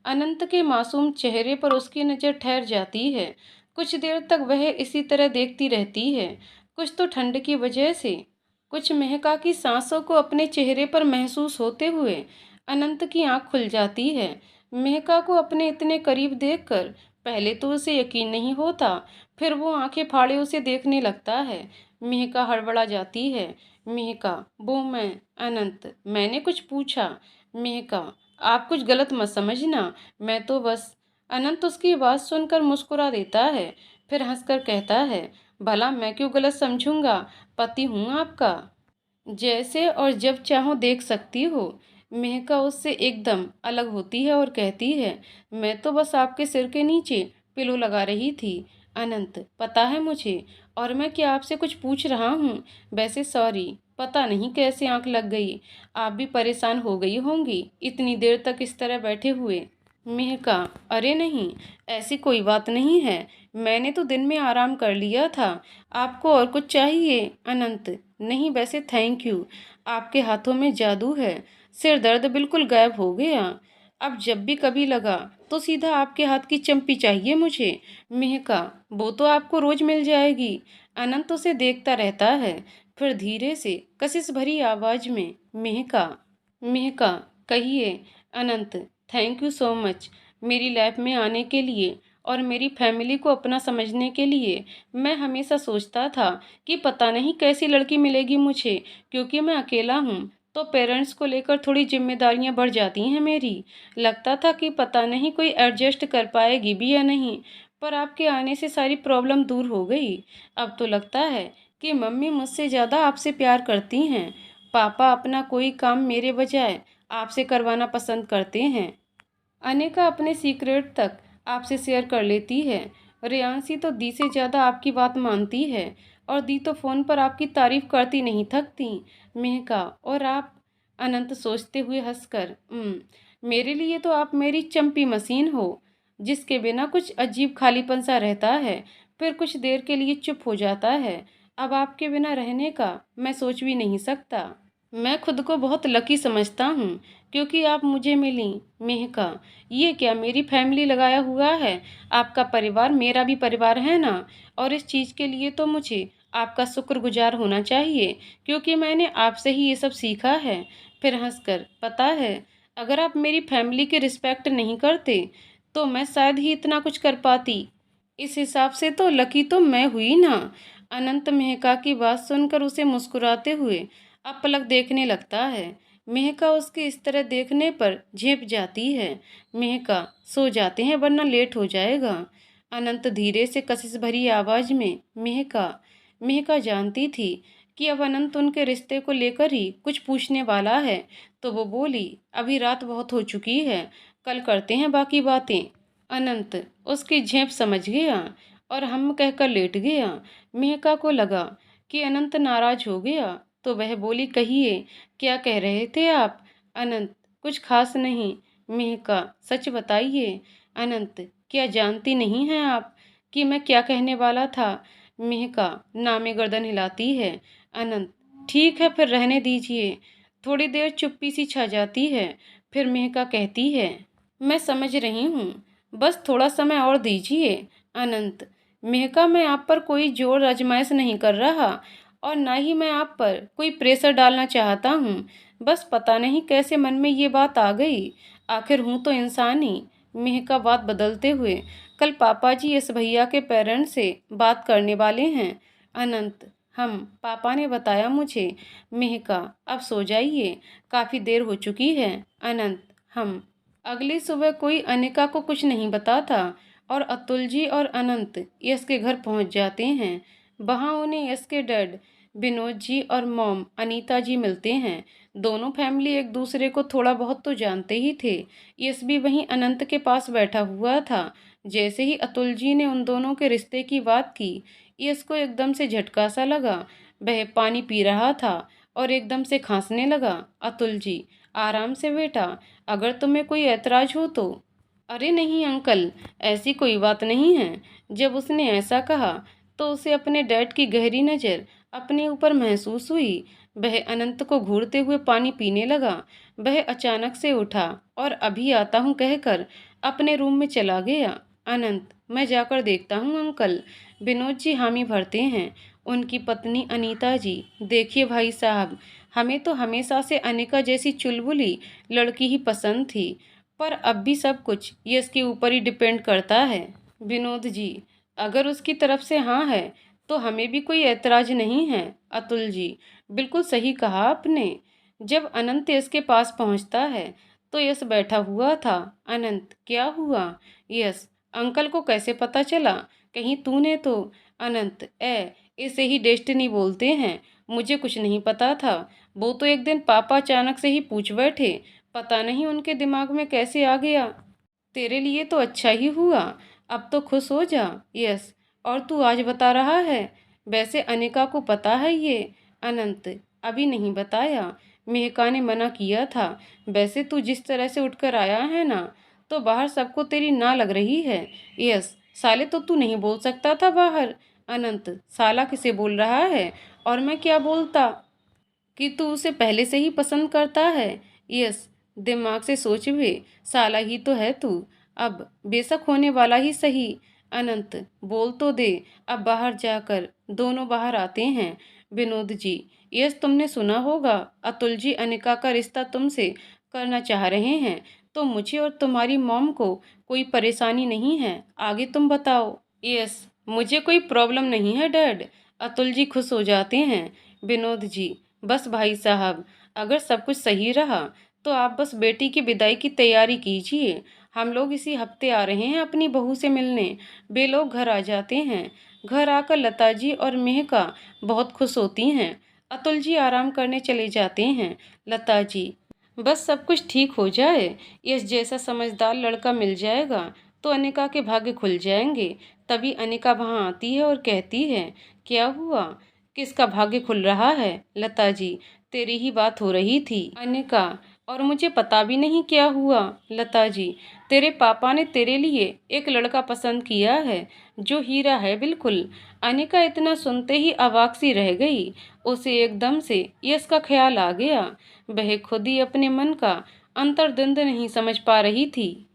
अनंत के मासूम चेहरे पर उसकी नज़र ठहर जाती है। कुछ देर तक वह इसी तरह देखती रहती है, कुछ तो ठंड की वजह से, कुछ मेहका की सांसों को अपने चेहरे पर महसूस होते हुए। अनंत की आंख खुल जाती है। मेहका को अपने इतने करीब देखकर पहले तो उसे यकीन नहीं होता, फिर वो आंखें फाड़े उसे देखने लगता है। मेहका हड़बड़ा जाती है। मेहका, वो मैं। अनंत, मैंने कुछ पूछा? मेहका, आप कुछ गलत मत समझना, मैं तो बस। अनंत उसकी बात सुनकर मुस्कुरा देता है, फिर हंसकर कहता है, भला मैं क्यों गलत समझूंगा, पति हूँ आपका, जैसे और जब चाहो देख सकती हो। मेहका उससे एकदम अलग होती है और कहती है, मैं तो बस आपके सिर के नीचे पिलो लगा रही थी। अनंत, पता है मुझे, और मैं क्या आपसे कुछ पूछ रहा हूँ? वैसे सॉरी, पता नहीं कैसे आंख लग गई। आप भी परेशान हो गई होंगी इतनी देर तक इस तरह बैठे हुए। मेहका, अरे नहीं, ऐसी कोई बात नहीं है, मैंने तो दिन में आराम कर लिया था। आपको और कुछ चाहिए? अनंत, नहीं, वैसे थैंक यू, आपके हाथों में जादू है, सिर दर्द बिल्कुल गायब हो गया। अब जब भी कभी लगा तो सीधा आपके हाथ की चंपी चाहिए मुझे। मेहका, वो तो आपको रोज मिल जाएगी। अनंत उसे देखता रहता है, फिर धीरे से कशिश भरी आवाज में, मेहका। मेहका, कहिए। अनंत, थैंक यू सो मच मेरी लाइफ में आने के लिए और मेरी फैमिली को अपना समझने के लिए। मैं हमेशा सोचता था कि पता नहीं कैसी लड़की मिलेगी मुझे, क्योंकि मैं अकेला हूँ, तो पेरेंट्स को लेकर थोड़ी जिम्मेदारियाँ बढ़ जाती हैं मेरी। लगता था कि पता नहीं कोई एडजस्ट कर पाएगी भी या नहीं, पर आपके आने से सारी प्रॉब्लम दूर हो गई। अब तो लगता है कि मम्मी मुझसे ज़्यादा आपसे प्यार करती हैं। पापा अपना कोई काम मेरे बजाय आपसे करवाना पसंद करते हैं। अनिका अपने सीक्रेट तक आपसे शेयर कर लेती है। रेयांशी तो दी से ज़्यादा आपकी बात मानती है, और दी तो फ़ोन पर आपकी तारीफ करती नहीं थकती। मेहका, और आप? अनंत सोचते हुए हंसकर, मेरे लिए तो आप मेरी चंपी मशीन हो, जिसके बिना कुछ अजीब खालीपन सा रहता है, फिर कुछ देर के लिए चुप हो जाता है। अब आपके बिना रहने का मैं सोच भी नहीं सकता। मैं खुद को बहुत लकी समझता हूँ, क्योंकि आप मुझे मिली। मेहका, ये क्या मेरी फैमिली लगाया हुआ है? आपका परिवार मेरा भी परिवार है ना। और इस चीज़ के लिए तो मुझे आपका शुक्रगुजार होना चाहिए, क्योंकि मैंने आपसे ही ये सब सीखा है। फिर हंसकर, पता है, अगर आप मेरी फैमिली की रिस्पेक्ट नहीं करते तो मैं शायद ही इतना कुछ कर पाती। इस हिसाब से तो लकी तो मैं हुई ना। अनंत मेहका की बात सुनकर उसे मुस्कुराते हुए अब पलक देखने लगता है। मेहका उसके इस तरह देखने पर झेप जाती है। मेहका, सो जाते हैं वरना लेट हो जाएगा। अनंत धीरे से कशिश भरी आवाज में, मेहका। मेहका जानती थी कि अब अनंत उनके रिश्ते को लेकर ही कुछ पूछने वाला है, तो वो बोली, अभी रात बहुत हो चुकी है, कल करते हैं बाकी बातें। अनंत उसकी झेप समझ गया और हम कहकर लेट गया। मेहका को लगा कि अनंत नाराज हो गया, तो वह बोली, कहिए, क्या कह रहे थे आप? अनंत, कुछ खास नहीं। मेहका, सच बताइए। अनंत, क्या जानती नहीं हैं आप कि मैं क्या कहने वाला था? मेहका नामे गर्दन हिलाती है। अनंत, ठीक है, फिर रहने दीजिए। थोड़ी देर चुप्पी सी छा जाती है। फिर मेहका कहती है, मैं समझ रही हूँ, बस थोड़ा समय और दीजिए। अनंत, मेहका, मैं आप पर कोई जोर आजमाइश नहीं कर रहा और ना ही मैं आप पर कोई प्रेशर डालना चाहता हूँ। बस पता नहीं कैसे मन में ये बात आ गई। आखिर हूँ तो इंसान ही। मेहका बात बदलते हुए, कल पापा जी इस भैया के पेरेंट्स से बात करने वाले हैं। अनंत, हम पापा ने बताया मुझे। मेहका, अब सो जाइए, काफ़ी देर हो चुकी है। अनंत, हम अगली सुबह कोई अनिका को कुछ नहीं बताता और अतुल जी और अनंत यश के घर पहुंच जाते हैं। वहां उन्हें यश के डैड विनोद जी और मॉम अनीता जी मिलते हैं। दोनों फैमिली एक दूसरे को थोड़ा बहुत तो जानते ही थे। यश भी वहीं अनंत के पास बैठा हुआ था। जैसे ही अतुल जी ने उन दोनों के रिश्ते की बात की, यश को एकदम से झटका सा लगा। वह पानी पी रहा था और एकदम से खांसने लगा। अतुल जी, आराम से बेटा, अगर तुम्हें कोई ऐतराज हो तो। अरे नहीं अंकल, ऐसी कोई बात नहीं है। जब उसने ऐसा कहा तो उसे अपने डैड की गहरी नज़र अपने ऊपर महसूस हुई। वह अनंत को घूरते हुए पानी पीने लगा। वह अचानक से उठा और अभी आता हूँ कहकर अपने रूम में चला गया। अनंत, मैं जाकर देखता हूँ अंकल। विनोद जी हामी भरते हैं। उनकी पत्नी अनीता जी, देखिए भाई साहब, हमें तो हमेशा से अनिका जैसी चुलबुली लड़की ही पसंद थी, पर अब भी सब कुछ ये इसके ऊपर ही डिपेंड करता है। विनोद जी, अगर उसकी तरफ से हाँ है तो हमें भी कोई ऐतराज नहीं है। अतुल जी, बिल्कुल सही कहा आपने। जब अनंत यश के पास पहुंचता है तो यश बैठा हुआ था। अनंत, क्या हुआ? यश, अंकल को कैसे पता चला? कहीं तूने तो? अनंत, इसे ही डेस्टिनी बोलते हैं। मुझे कुछ नहीं पता था। वो तो एक दिन पापा अचानक से ही पूछ बैठे, पता नहीं उनके दिमाग में कैसे आ गया। तेरे लिए तो अच्छा ही हुआ। अब तो खुश हो जा। यस, और तू आज बता रहा है? वैसे अनिका को पता है ये? अनंत, अभी नहीं बताया, मेहका ने मना किया था। वैसे तू जिस तरह से उठकर आया है ना, तो बाहर सबको तेरी ना लग रही है। यस, साले तो तू नहीं बोल सकता था बाहर। अनंत, साला किसे बोल रहा है? और मैं क्या बोलता कि तू उसे पहले से ही पसंद करता है। यस, दिमाग से सोच भी, साला ही तो है तू, अब बेशक होने वाला ही सही। अनंत, बोल तो दे। अब बाहर जाकर दोनों बाहर आते हैं। विनोद जी, यस, तुमने सुना होगा, अतुल जी अनिका का रिश्ता तुमसे करना चाह रहे हैं, तो मुझे और तुम्हारी मॉम को कोई परेशानी नहीं है, आगे तुम बताओ। यस, मुझे कोई प्रॉब्लम नहीं है डैड। अतुल जी खुश हो जाते हैं। विनोद जी, बस भाई साहब, अगर सब कुछ सही रहा तो आप बस बेटी की विदाई की तैयारी कीजिए। हम लोग इसी हफ्ते आ रहे हैं अपनी बहू से मिलने। वे लोग घर आ जाते हैं। घर आकर लता जी और मेहका बहुत खुश होती हैं। अतुल जी आराम करने चले जाते हैं। लता जी, बस सब कुछ ठीक हो जाए, यश जैसा समझदार लड़का मिल जाएगा तो अनिका के भाग्य खुल जाएंगे। तभी अनिका वहाँ आती है और कहती है, क्या हुआ? किसका भाग्य खुल रहा है? लता जी, तेरी ही बात हो रही थी। अनिका, और मुझे पता भी नहीं क्या हुआ। लता जी, तेरे पापा ने तेरे लिए एक लड़का पसंद किया है जो हीरा है बिल्कुल। अनिका इतना सुनते ही अवाक सी रह गई। उसे एकदम से यश का ख्याल आ गया। वह खुद ही अपने मन का अंतर्द्वंद नहीं समझ पा रही थी।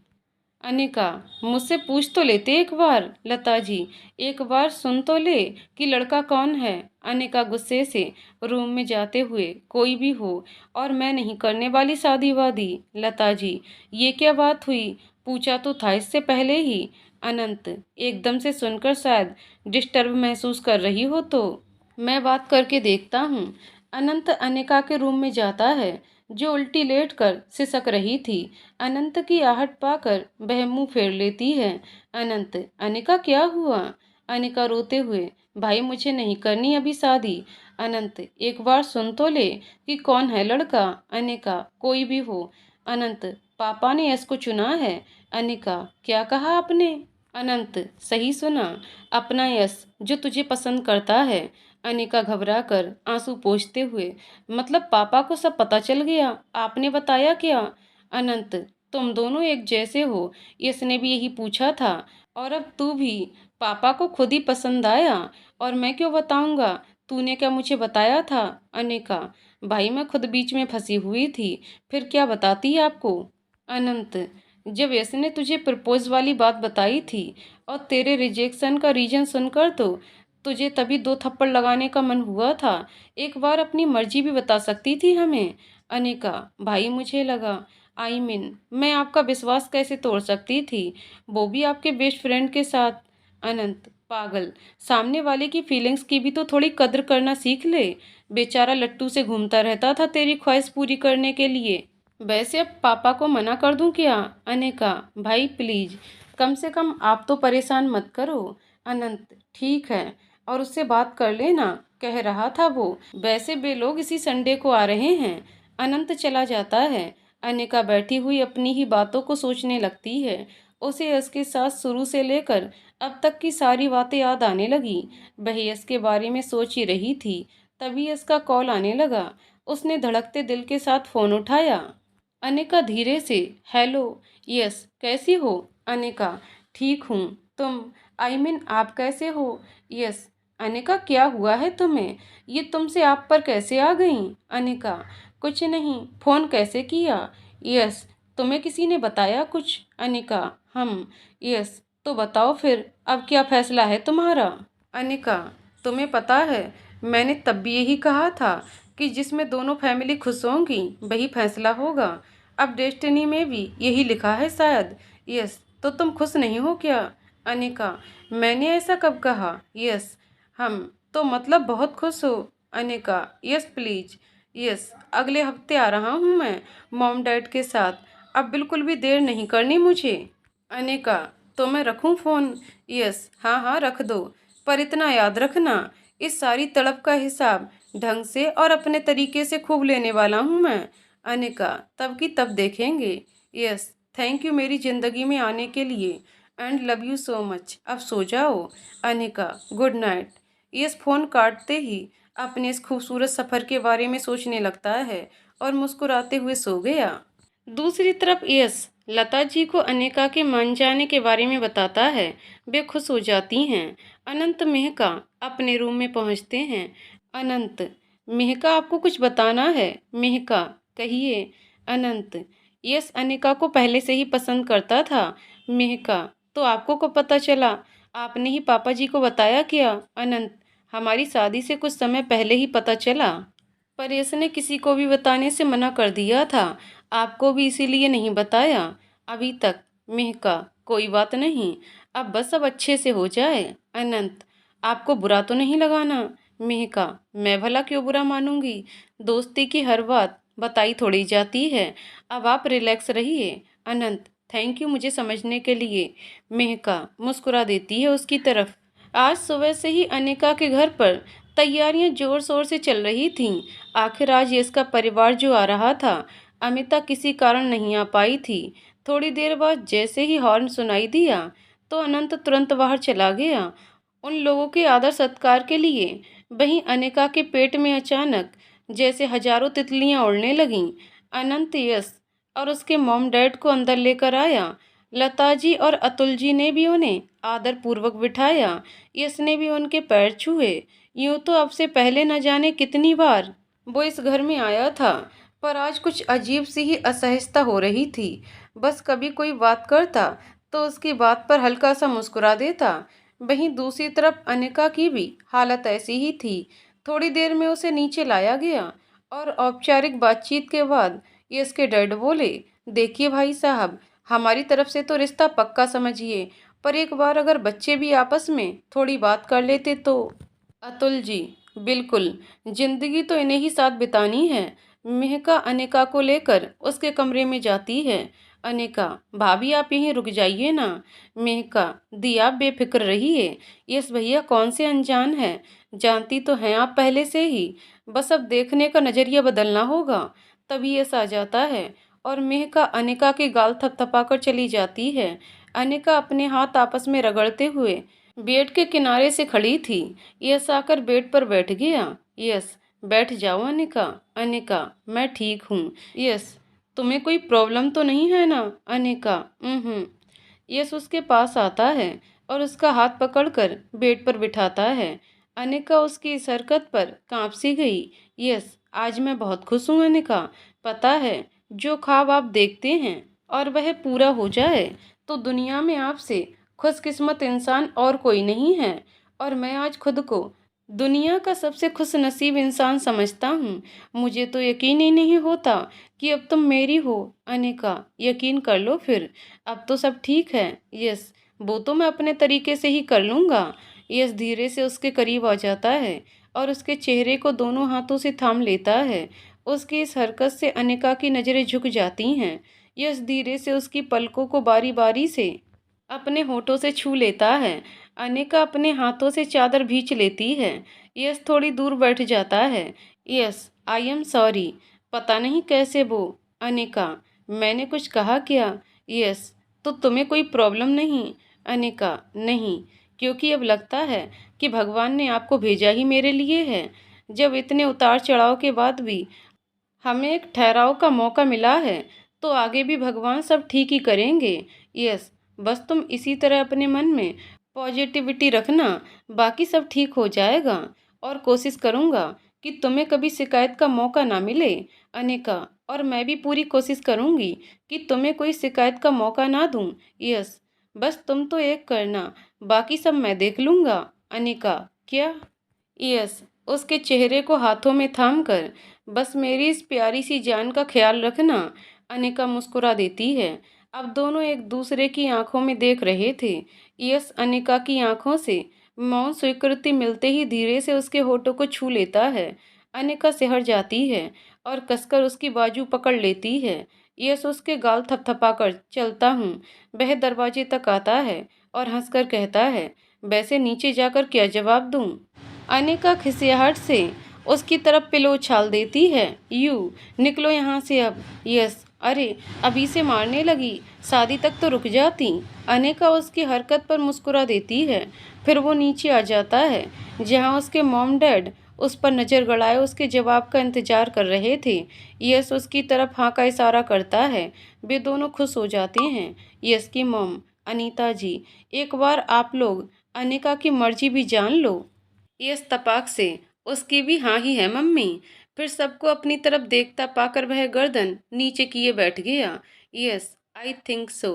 अनिका, मुझसे पूछ तो लेते एक बार। लता जी, एक बार सुन तो ले कि लड़का कौन है। अनिका गुस्से से रूम में जाते हुए, कोई भी हो, और मैं नहीं करने वाली शादी वादी। लता जी, ये क्या बात हुई? पूछा तो था इससे पहले ही। अनंत, एकदम से सुनकर शायद डिस्टर्ब महसूस कर रही हो तो मैं बात करके देखता हूँ। अनंत अनिका के रूम में जाता है, जो उल्टी लेटकर सिसक रही थी। अनंत की आहट पाकर वह मुंह फेर लेती है। अनंत, अनिका क्या हुआ? अनिका रोते हुए, भाई मुझे नहीं करनी अभी शादी। अनंत, एक बार सुन तो ले कि कौन है लड़का। अनिका, कोई भी हो। अनंत, पापा ने यश को चुना है। अनिका, क्या कहा आपने? अनंत, सही सुना, अपना यश जो तुझे पसंद करता है। अनिका घबरा कर आंसू पोंछते हुए, मतलब पापा को सब पता चल गया? आपने बताया क्या? अनंत, तुम दोनों एक जैसे हो, इसने भी यही पूछा था, और अब तू भी पापा को खुद ही पसंद आया, और मैं क्यों बताऊंगा? तूने क्या मुझे बताया था? अनिका, भाई मैं खुद बीच में फंसी हुई थी, फिर क्या बताती आपको? अनंत, जब इसने तुझे प्रपोज वाली बात बताई थी और तेरे रिजेक्शन का रीजन सुनकर तो तुझे तभी दो थप्पड़ लगाने का मन हुआ था। एक बार अपनी मर्जी भी बता सकती थी हमें। अनिका, भाई मुझे लगा, मैं आपका विश्वास कैसे तोड़ सकती थी, वो भी आपके बेस्ट फ्रेंड के साथ। अनंत, पागल, सामने वाले की फीलिंग्स की भी तो थोड़ी कद्र करना सीख ले। बेचारा लट्टू से घूमता रहता था तेरी ख्वाहिश पूरी करने के लिए। वैसे अब पापा को मना कर दूं क्या? अनिका, भाई प्लीज, कम से कम आप तो परेशान मत करो। अनंत, ठीक है, और उससे बात कर लेना, कह रहा था वो। वैसे वे लोग इसी संडे को आ रहे हैं। अनंत चला जाता है। अनिका बैठी हुई अपनी ही बातों को सोचने लगती है। उसे इसके साथ शुरू से लेकर अब तक की सारी बातें याद आने लगी। वह इसके बारे में सोच ही रही थी, तभी इसका कॉल आने लगा। उसने धड़कते दिल के साथ फोन उठाया। अनिका धीरे से, हेलो, यस, कैसी हो? अनिका, ठीक हूँ, तुम, आप कैसे हो? यस। अनिका, क्या हुआ है तुम्हें? ये तुमसे आप पर कैसे आ गई? अनिका, कुछ नहीं, फोन कैसे किया? यस। तुम्हें किसी ने बताया कुछ? अनिका, हम। यस। तो बताओ फिर, अब क्या फैसला है तुम्हारा? अनिका, तुम्हें पता है, मैंने तब भी यही कहा था कि जिसमें दोनों फैमिली खुश होंगी वही फैसला होगा। अब डेस्टिनी में भी यही लिखा है शायद। यस। तो तुम खुश नहीं हो क्या? अनिका, मैंने ऐसा कब कहा? यस। हम तो मतलब बहुत खुश हो? Anika, yes please. यस, अगले हफ्ते आ रहा हूँ मैं, मॉम डैड के साथ। अब बिल्कुल भी देर नहीं करनी मुझे। अनिका, तो मैं रखूँ फ़ोन? यस, हाँ हाँ रख दो, पर इतना याद रखना, इस सारी तड़प का हिसाब ढंग से और अपने तरीके से खूब लेने वाला हूँ मैं। अनिका, तब की तब देखेंगे। यस, थैंक यू मेरी ज़िंदगी में आने के लिए, and love you so much. अब सो जाओ। Anika, good night. Yes phone काटते ही अपने इस खूबसूरत सफ़र के बारे में सोचने लगता है और मुस्कुराते हुए सो गया। दूसरी तरफ यश लता जी को अनिका के मान जाने के बारे में बताता है। वे खुश हो जाती हैं। अनंत मेहका अपने रूम में पहुंचते हैं। अनंत, मेहका आपको कुछ बताना है। मेहका, कहिए। अनंत, यश अनिका को पहले से ही पसंद करता था। मेहका, तो आपको कब पता चला? आपने ही पापा जी को बताया क्या? अनंत, हमारी शादी से कुछ समय पहले ही पता चला, पर यश ने किसी को भी बताने से मना कर दिया था। आपको भी इसीलिए नहीं बताया अभी तक। मेहका, कोई बात नहीं, अब अच्छे से हो जाए। अनंत, आपको बुरा तो नहीं लगाना? मेहका, मैं भला क्यों बुरा मानूंगी? दोस्ती की हर बात बताई थोड़ी जाती है, अब आप रिलैक्स रहिए। अनंत, थैंक यू मुझे समझने के लिए। मेहका मुस्कुरा देती है उसकी तरफ। आज सुबह से ही अनिका के घर पर तैयारियां जोर शोर से चल रही थीं। आखिर आज यश का परिवार जो आ रहा था। अमिता किसी कारण नहीं आ पाई थी। थोड़ी देर बाद जैसे ही हॉर्न सुनाई दिया तो अनंत तुरंत बाहर चला गया। उन लोगों के आदर सत्कार के लिए वहीं अनिका के पेट में अचानक जैसे हजारों तितलियां उड़ने लगीं। अनंत यश और उसके मॉम डैड को अंदर लेकर आया। लता जी और अतुल जी ने भी उन्हें आदर पूर्वक बिठाया। यश ने भी उनके पैर छुए। यूं तो अब से पहले न जाने कितनी बार वो इस घर में आया था, पर आज कुछ अजीब सी ही असहजता हो रही थी। बस कभी कोई बात करता तो उसकी बात पर हल्का सा मुस्कुरा देता। वहीं दूसरी तरफ अनिका की भी हालत ऐसी ही थी। थोड़ी देर में उसे नीचे लाया गया और औपचारिक बातचीत के बाद यश के डैड बोले, देखिए भाई साहब, हमारी तरफ से तो रिश्ता पक्का समझिए, पर एक बार अगर बच्चे भी आपस में थोड़ी बात कर लेते तो। अतुल जी, बिल्कुल, जिंदगी तो इन्हें ही साथ बितानी है। मेहका अनिका को लेकर उसके कमरे में जाती है। अनिका, भाभी आप यहीं रुक जाइए ना। मेहका, दी आप बेफिक्र रहिए। यस भैया कौन से अनजान है, जानती तो हैं आप पहले से ही। बस अब देखने का नजरिया बदलना होगा, तभी यस आ जाता है। और मेहका अनिका के गाल थपथपाकर चली जाती है। अनिका अपने हाथ आपस में रगड़ते हुए बेड के किनारे से खड़ी थी। यस आकर बेड पर बैठ गया। यस, बैठ जाओ अनिका। अनिका, मैं ठीक हूँ। यस, तुम्हें कोई प्रॉब्लम तो नहीं है ना। अनिका, यस उसके पास आता है और उसका हाथ पकड़कर बेड पर बिठाता है। अनिका उसकी इस हरकत पर कांप सी गई। यस, आज मैं बहुत खुश हूँ अनिका। पता है, जो ख्वाब आप देखते हैं और वह पूरा हो जाए तो दुनिया में आपसे खुशकिस्मत इंसान और कोई नहीं है। और मैं आज खुद को दुनिया का सबसे खुश नसीब इंसान समझता हूँ। मुझे तो यकीन ही नहीं होता कि अब तुम मेरी हो। अनिका, यकीन कर लो फिर, अब तो सब ठीक है। यस, वो तो मैं अपने तरीके से ही कर लूँगा। यस धीरे से उसके करीब आ जाता है और उसके चेहरे को दोनों हाथों से थाम लेता है। उसकी इस हरकत से अनिका की नज़रें झुक जाती हैं। यस धीरे से उसकी पलकों को बारी बारी से अपने होठों से छू लेता है। अनिका अपने हाथों से चादर भींच लेती है। यस थोड़ी दूर बैठ जाता है। यस, आई एम सॉरी, पता नहीं कैसे वो। अनिका, मैंने कुछ कहा क्या? यस, तो तुम्हें कोई प्रॉब्लम नहीं? अनिका, नहीं, क्योंकि अब लगता है कि भगवान ने आपको भेजा ही मेरे लिए है। जब इतने उतार चढ़ाव के बाद भी हमें एक ठहराव का मौका मिला है, तो आगे भी भगवान सब ठीक ही करेंगे। यस, बस तुम इसी तरह अपने मन में पॉजिटिविटी रखना, बाकी सब ठीक हो जाएगा। और कोशिश करूँगा कि तुम्हें कभी शिकायत का मौका ना मिले। अनिका, और मैं भी पूरी कोशिश करूँगी कि तुम्हें कोई शिकायत का मौका ना दूँ। यस, बस तुम तो एक करना, बाकी सब मैं देख लूँगा। अनिका, क्या? यस, उसके चेहरे को हाथों में थाम कर, बस मेरी इस प्यारी सी जान का ख्याल रखना। अनिका मुस्कुरा देती है। अब दोनों एक दूसरे की आंखों में देख रहे थे। यस अनिका की आंखों से मौन स्वीकृति मिलते ही धीरे से उसके होठों को छू लेता है। अनिका सिहर जाती है और कसकर उसकी बाजू पकड़ लेती है। यस उसके गाल थपथपाकर, चलता हूँ। वह दरवाजे तक आता है और हंसकर कहता है, वैसे नीचे जाकर क्या जवाब दूँ? अनिका खिसियाहट से उसकी तरफ पिलो उछाल देती है। यू, निकलो यहाँ से अब। यस, अरे अभी से मारने लगी, शादी तक तो रुक जाती। अनिका उसकी हरकत पर मुस्कुरा देती है। फिर वो नीचे आ जाता है जहाँ उसके मॉम डैड उस पर नज़र गड़ाए उसके जवाब का इंतजार कर रहे थे। यस उसकी तरफ हाँ का इशारा करता है। वे दोनों खुश हो जाते हैं। यस की मॉम, अनीता जी, एक बार आप लोग अनिका की मर्जी भी जान लो। यस तपाक से, उसकी भी हाँ ही है मम्मी। फिर सबको अपनी तरफ देखता पाकर वह गर्दन नीचे किए बैठ गया। यस, आई थिंक सो,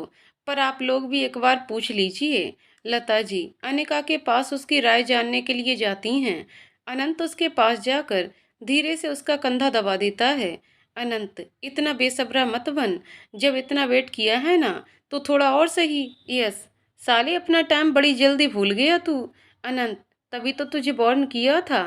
पर आप लोग भी एक बार पूछ लीजिए। लता जी अनिका के पास उसकी राय जानने के लिए जाती हैं। अनंत उसके पास जाकर धीरे से उसका कंधा दबा देता है। अनंत, इतना बेसब्रा मत बन, जब इतना वेट किया है ना तो थोड़ा और सही। यस, साले अपना टाइम बड़ी जल्दी भूल गया तू। अनंत, तभी तो तुझे बॉर्न किया था।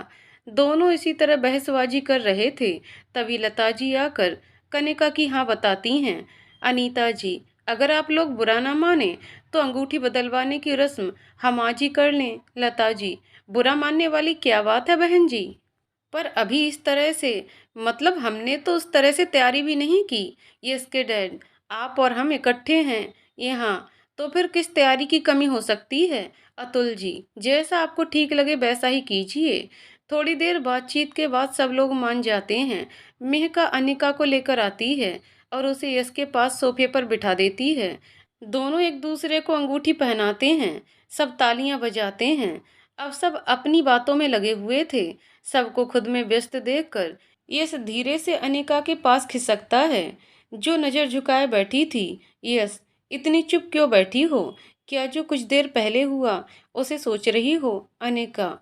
दोनों इसी तरह बहसबाजी कर रहे थे, तभी लता जी आकर कनिका की हाँ बताती हैं। अनीता जी, अगर आप लोग बुरा ना माने तो अंगूठी बदलवाने की रस्म हम आज ही कर लें। लता जी, बुरा मानने वाली क्या बात है बहन जी? पर अभी इस तरह से, मतलब हमने तो उस तरह से तैयारी भी नहीं की। ये इसके डैड, आप और हम इकट्ठे हैं यहाँ, तो फिर किस तैयारी की कमी हो सकती है? अतुल जी, जैसा आपको ठीक लगे वैसा ही कीजिए। थोड़ी देर बातचीत के बाद सब लोग मान जाते हैं। मेहका अनिका को लेकर आती है और उसे यश के पास सोफे पर बिठा देती है। दोनों एक दूसरे को अंगूठी पहनाते हैं। सब तालियां बजाते हैं। अब सब अपनी बातों में लगे हुए थे। सबको खुद में व्यस्त देखकर यश धीरे से अनिका के पास खिसकता है, जो नज़र झुकाए बैठी थी। यश, इतनी चुप क्यों बैठी हो? क्या जो कुछ देर पहले हुआ उसे सोच रही हो? अनिका,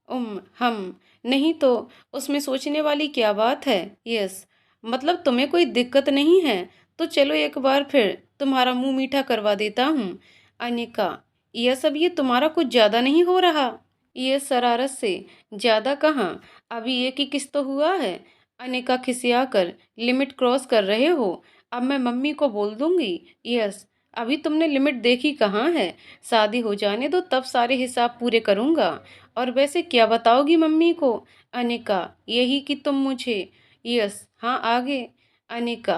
हम नहीं तो उसमें सोचने वाली क्या बात है? यस, मतलब तुम्हें कोई दिक्कत नहीं है तो चलो एक बार फिर तुम्हारा मुंह मीठा करवा देता हूँ। अनिका, यह सब ये तुम्हारा कुछ ज़्यादा नहीं हो रहा? ये शरारत से ज़्यादा कहाँ, अभी एक ही किस तो हुआ है। अनिका खिसियाकर, लिमिट क्रॉस कर रहे हो। अब मैं मम्मी को बोल दूंगी। यस, अभी तुमने लिमिट देखी कहाँ है? शादी हो जाने दो, तब सारे हिसाब पूरे करूँगा। और वैसे क्या बताओगी मम्मी को? अनिका, यही कि तुम मुझे। यस, हाँ आगे। अनिका,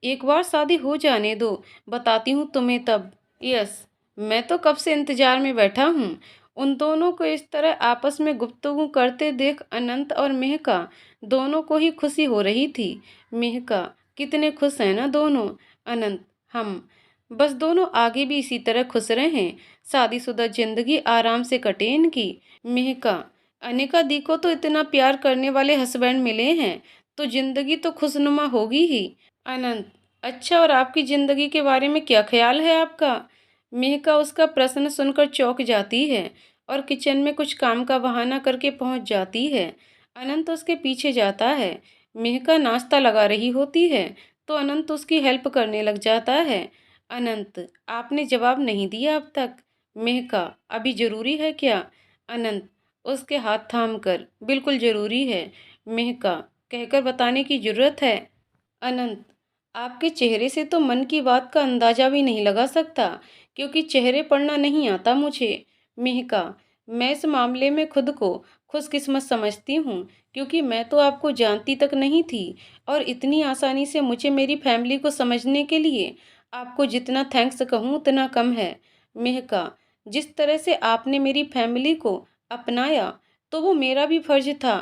एक बार शादी हो जाने दो, बताती हूँ तुम्हें तब। यस, मैं तो कब से इंतजार में बैठा हूँ। उन दोनों को इस तरह आपस में गुफ्तगू करते देख अनंत और मेहका दोनों को ही खुशी हो रही थी। मेहका, कितने खुश हैं ना दोनों। अनंत, हम बस दोनों आगे भी इसी तरह खुश रहें। शादीशुदा जिंदगी आराम से कटे इनकी। मेहका, अनिका दी को तो इतना प्यार करने वाले हस्बैंड मिले हैं तो जिंदगी तो खुशनुमा होगी ही। अनंत, अच्छा, और आपकी जिंदगी के बारे में क्या ख्याल है आपका? मेहका उसका प्रश्न सुनकर चौंक जाती है और किचन में कुछ काम का बहाना करके पहुंच जाती है। अनंत उसके पीछे जाता है। मेहका नाश्ता लगा रही होती है तो अनंत उसकी हेल्प करने लग जाता है। अनंत, आपने जवाब नहीं दिया अब तक। मेहका, अभी जरूरी है क्या? अनंत उसके हाथ थाम कर, बिल्कुल जरूरी है मेहका, कहकर बताने की जरूरत है। अनंत, आपके चेहरे से तो मन की बात का अंदाजा भी नहीं लगा सकता, क्योंकि चेहरे पढ़ना नहीं आता मुझे। मेहका, मैं इस मामले में खुद को खुशकिस्मत समझती हूँ, क्योंकि मैं तो आपको जानती तक नहीं थी और इतनी आसानी से मुझे मेरी फैमिली को समझने के लिए आपको जितना थैंक्स कहूँ उतना कम है। मेहका, जिस तरह से आपने मेरी फैमिली को अपनाया तो वो मेरा भी फर्ज था,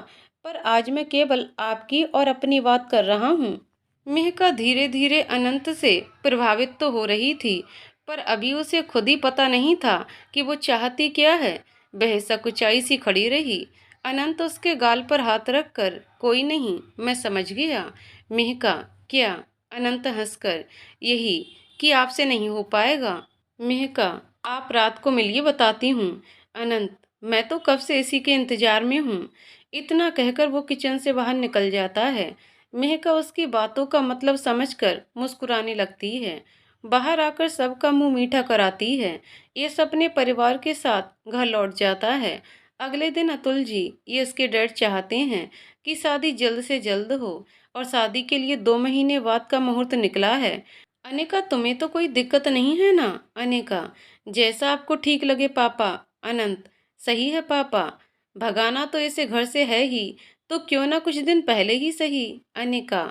पर आज मैं केवल आपकी और अपनी बात कर रहा हूँ। मेहका धीरे धीरे अनंत से प्रभावित तो हो रही थी, पर अभी उसे खुद ही पता नहीं था कि वो चाहती क्या है। वह सकुचाई सी खड़ी रही। अनंत उसके गाल पर हाथ रखकर, कोई नहीं, मैं समझ गया। मेहका, क्या? अनंत हंसकर, यही कि आपसे नहीं हो पाएगा। मेहका, आप रात को मिलिए, बताती हूँ। अनंत, मैं तो कब से इसी के इंतजार में हूँ। इतना कहकर वो किचन से बाहर निकल जाता है। मेहका उसकी बातों का मतलब समझकर मुस्कुराने लगती है। बाहर आकर सबका मुंह मीठा कराती है। ये अपने परिवार के साथ घर लौट जाता है। अगले दिन अतुल जी, ये इसके डैड चाहते हैं कि शादी जल्द से जल्द हो और शादी के लिए 2 महीने बाद का मुहूर्त निकला है। अनिका, तुम्हें तो कोई दिक्कत नहीं है ना? अनिका, जैसा आपको ठीक लगे पापा। अनंत, सही है पापा, भगाना तो इसे घर से है ही, तो क्यों ना कुछ दिन पहले ही सही। अनिका,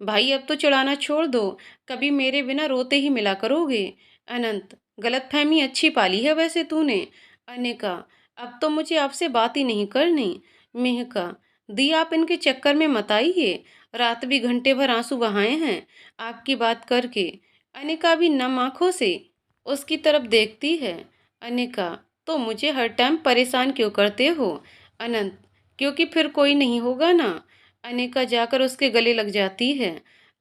भाई अब तो चिढ़ाना छोड़ दो, कभी मेरे बिना रोते ही मिला करोगे। अनंत, गलतफहमी अच्छी पाली है वैसे तूने। अनिका, अब तो मुझे आपसे बात ही नहीं करनी। मेहका, दी आप इनके चक्कर में मत आइए, रात भी घंटे भर आंसू बहाए हैं आपकी बात करके। अनिका भी नम आंखों से उसकी तरफ देखती है। अनिका, तो मुझे हर टाइम परेशान क्यों करते हो? अनंत, क्योंकि फिर कोई नहीं होगा ना। अनिका जाकर उसके गले लग जाती है।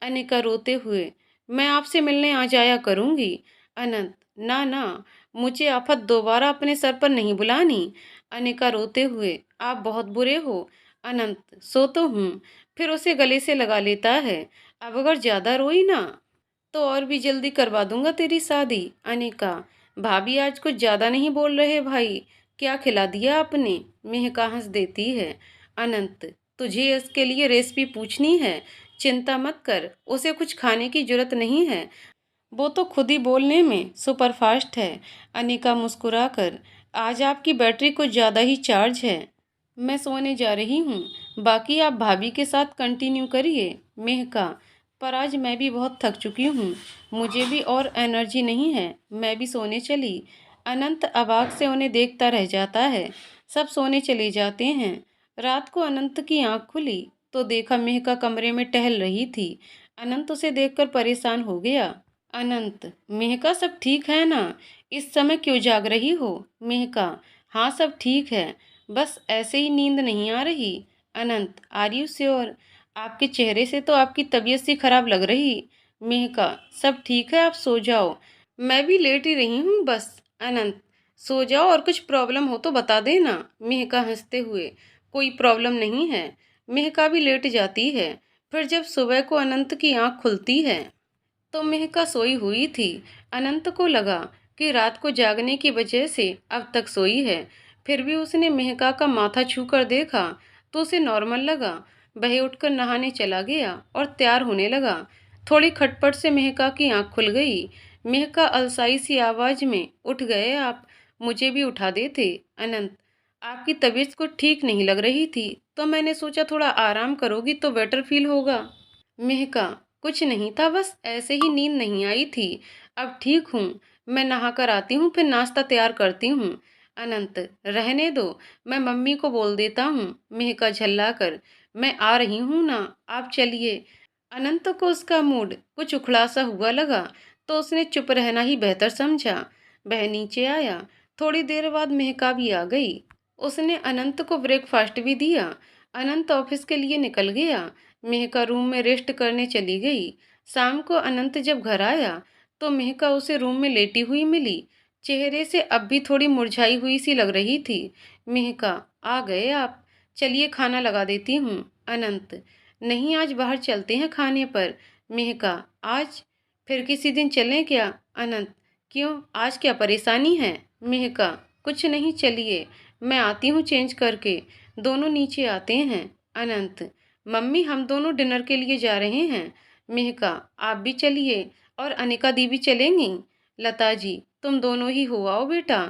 अनिका रोते हुए, मैं आपसे मिलने आ जाया करूंगी। अनंत, ना ना, मुझे आफत दोबारा अपने सर पर नहीं बुलानी। अनिका रोते हुए, आप बहुत बुरे हो। अनंत, सो तो हूँ। फिर उसे गले से लगा लेता है। अब अगर ज्यादा रोई ना तो और भी जल्दी करवा दूंगा तेरी शादी। अनिका, भाभी आज कुछ ज्यादा नहीं बोल रहे भाई, क्या खिला दिया आपने? मेहका हंस देती है। अनंत, तुझे इसके लिए रेसिपी पूछनी है? चिंता मत कर, उसे कुछ खाने की जरूरत नहीं है, वो तो खुद ही बोलने में सुपरफास्ट है। अनिका मुस्कुराकर, आज आपकी बैटरी कुछ ज़्यादा ही चार्ज है, मैं सोने जा रही हूँ, बाकी आप भाभी के साथ कंटिन्यू करिए। मेहका, पर आज मैं भी बहुत थक चुकी हूँ, मुझे भी और एनर्जी नहीं है, मैं भी सोने चली। अनंत अवाक से उन्हें देखता रह जाता है। सब सोने चले जाते हैं। रात को अनंत की आंख खुली तो देखा मेहका कमरे में टहल रही थी। अनंत उसे देखकर परेशान हो गया। अनंत, मेहका सब ठीक है ना? इस समय क्यों जाग रही हो? मेहका, हाँ सब ठीक है, बस ऐसे ही नींद नहीं आ रही। अनंत, आर यू श्योर? आपके चेहरे से तो आपकी तबीयत सी खराब लग रही। मेहका, सब ठीक है, आप सो जाओ, मैं भी लेट ही रही हूँ बस। अनंत, सो जाओ और कुछ प्रॉब्लम हो तो बता देना। मेहका हंसते हुए, कोई प्रॉब्लम नहीं है। मेहका भी लेट जाती है। फिर जब सुबह को अनंत की आंख खुलती है तो मेहका सोई हुई थी। अनंत को लगा कि रात को जागने की वजह से अब तक सोई है। फिर भी उसने मेहका का माथा छूकर देखा तो उसे नॉर्मल लगा। वह उठकर नहाने चला गया और तैयार होने लगा। थोड़ी खटपट से मेहका की आंख खुल गई। मेहका अलसाई सी आवाज में, उठ गए आप? मुझे भी उठा देते। अनंत, आपकी तबीयत को ठीक नहीं लग रही थी तो मैंने सोचा थोड़ा आराम करोगी तो बेटर फील होगा। मेहका, कुछ नहीं था, बस ऐसे ही नींद नहीं आई थी। अब ठीक हूँ, मैं नहा कर आती हूँ, फिर नाश्ता तैयार करती हूँ। अनंत, रहने दो, मैं मम्मी को बोल देता हूँ। मेहका झल्ला कर, मैं आ रही हूँ ना, आप चलिए। अनंत को उसका मूड कुछ उखड़ा सा हुआ लगा तो उसने चुप रहना ही बेहतर समझा। वह नीचे आया। थोड़ी देर बाद मेहका भी आ गई। उसने अनंत को ब्रेकफास्ट भी दिया। अनंत ऑफिस के लिए निकल गया। मेहका रूम में रेस्ट करने चली गई। शाम को अनंत जब घर आया तो मेहका उसे रूम में लेटी हुई मिली। चेहरे से अब भी थोड़ी मुरझाई हुई सी लग रही थी। मेहका, आ गए आप? चलिए खाना लगा देती हूँ। अनंत, नहीं, आज बाहर चलते हैं खाने पर। मेहका, आज? फिर किसी दिन चलें क्या? अनंत, क्यों, आज क्या परेशानी है? मेहका, कुछ नहीं, चलिए, मैं आती हूँ चेंज करके। दोनों नीचे आते हैं। अनंत, मम्मी हम दोनों डिनर के लिए जा रहे हैं। मेहका, आप भी चलिए, और अनिका दी भी चलेंगी। लता जी, तुम दोनों ही हो आओ बेटा,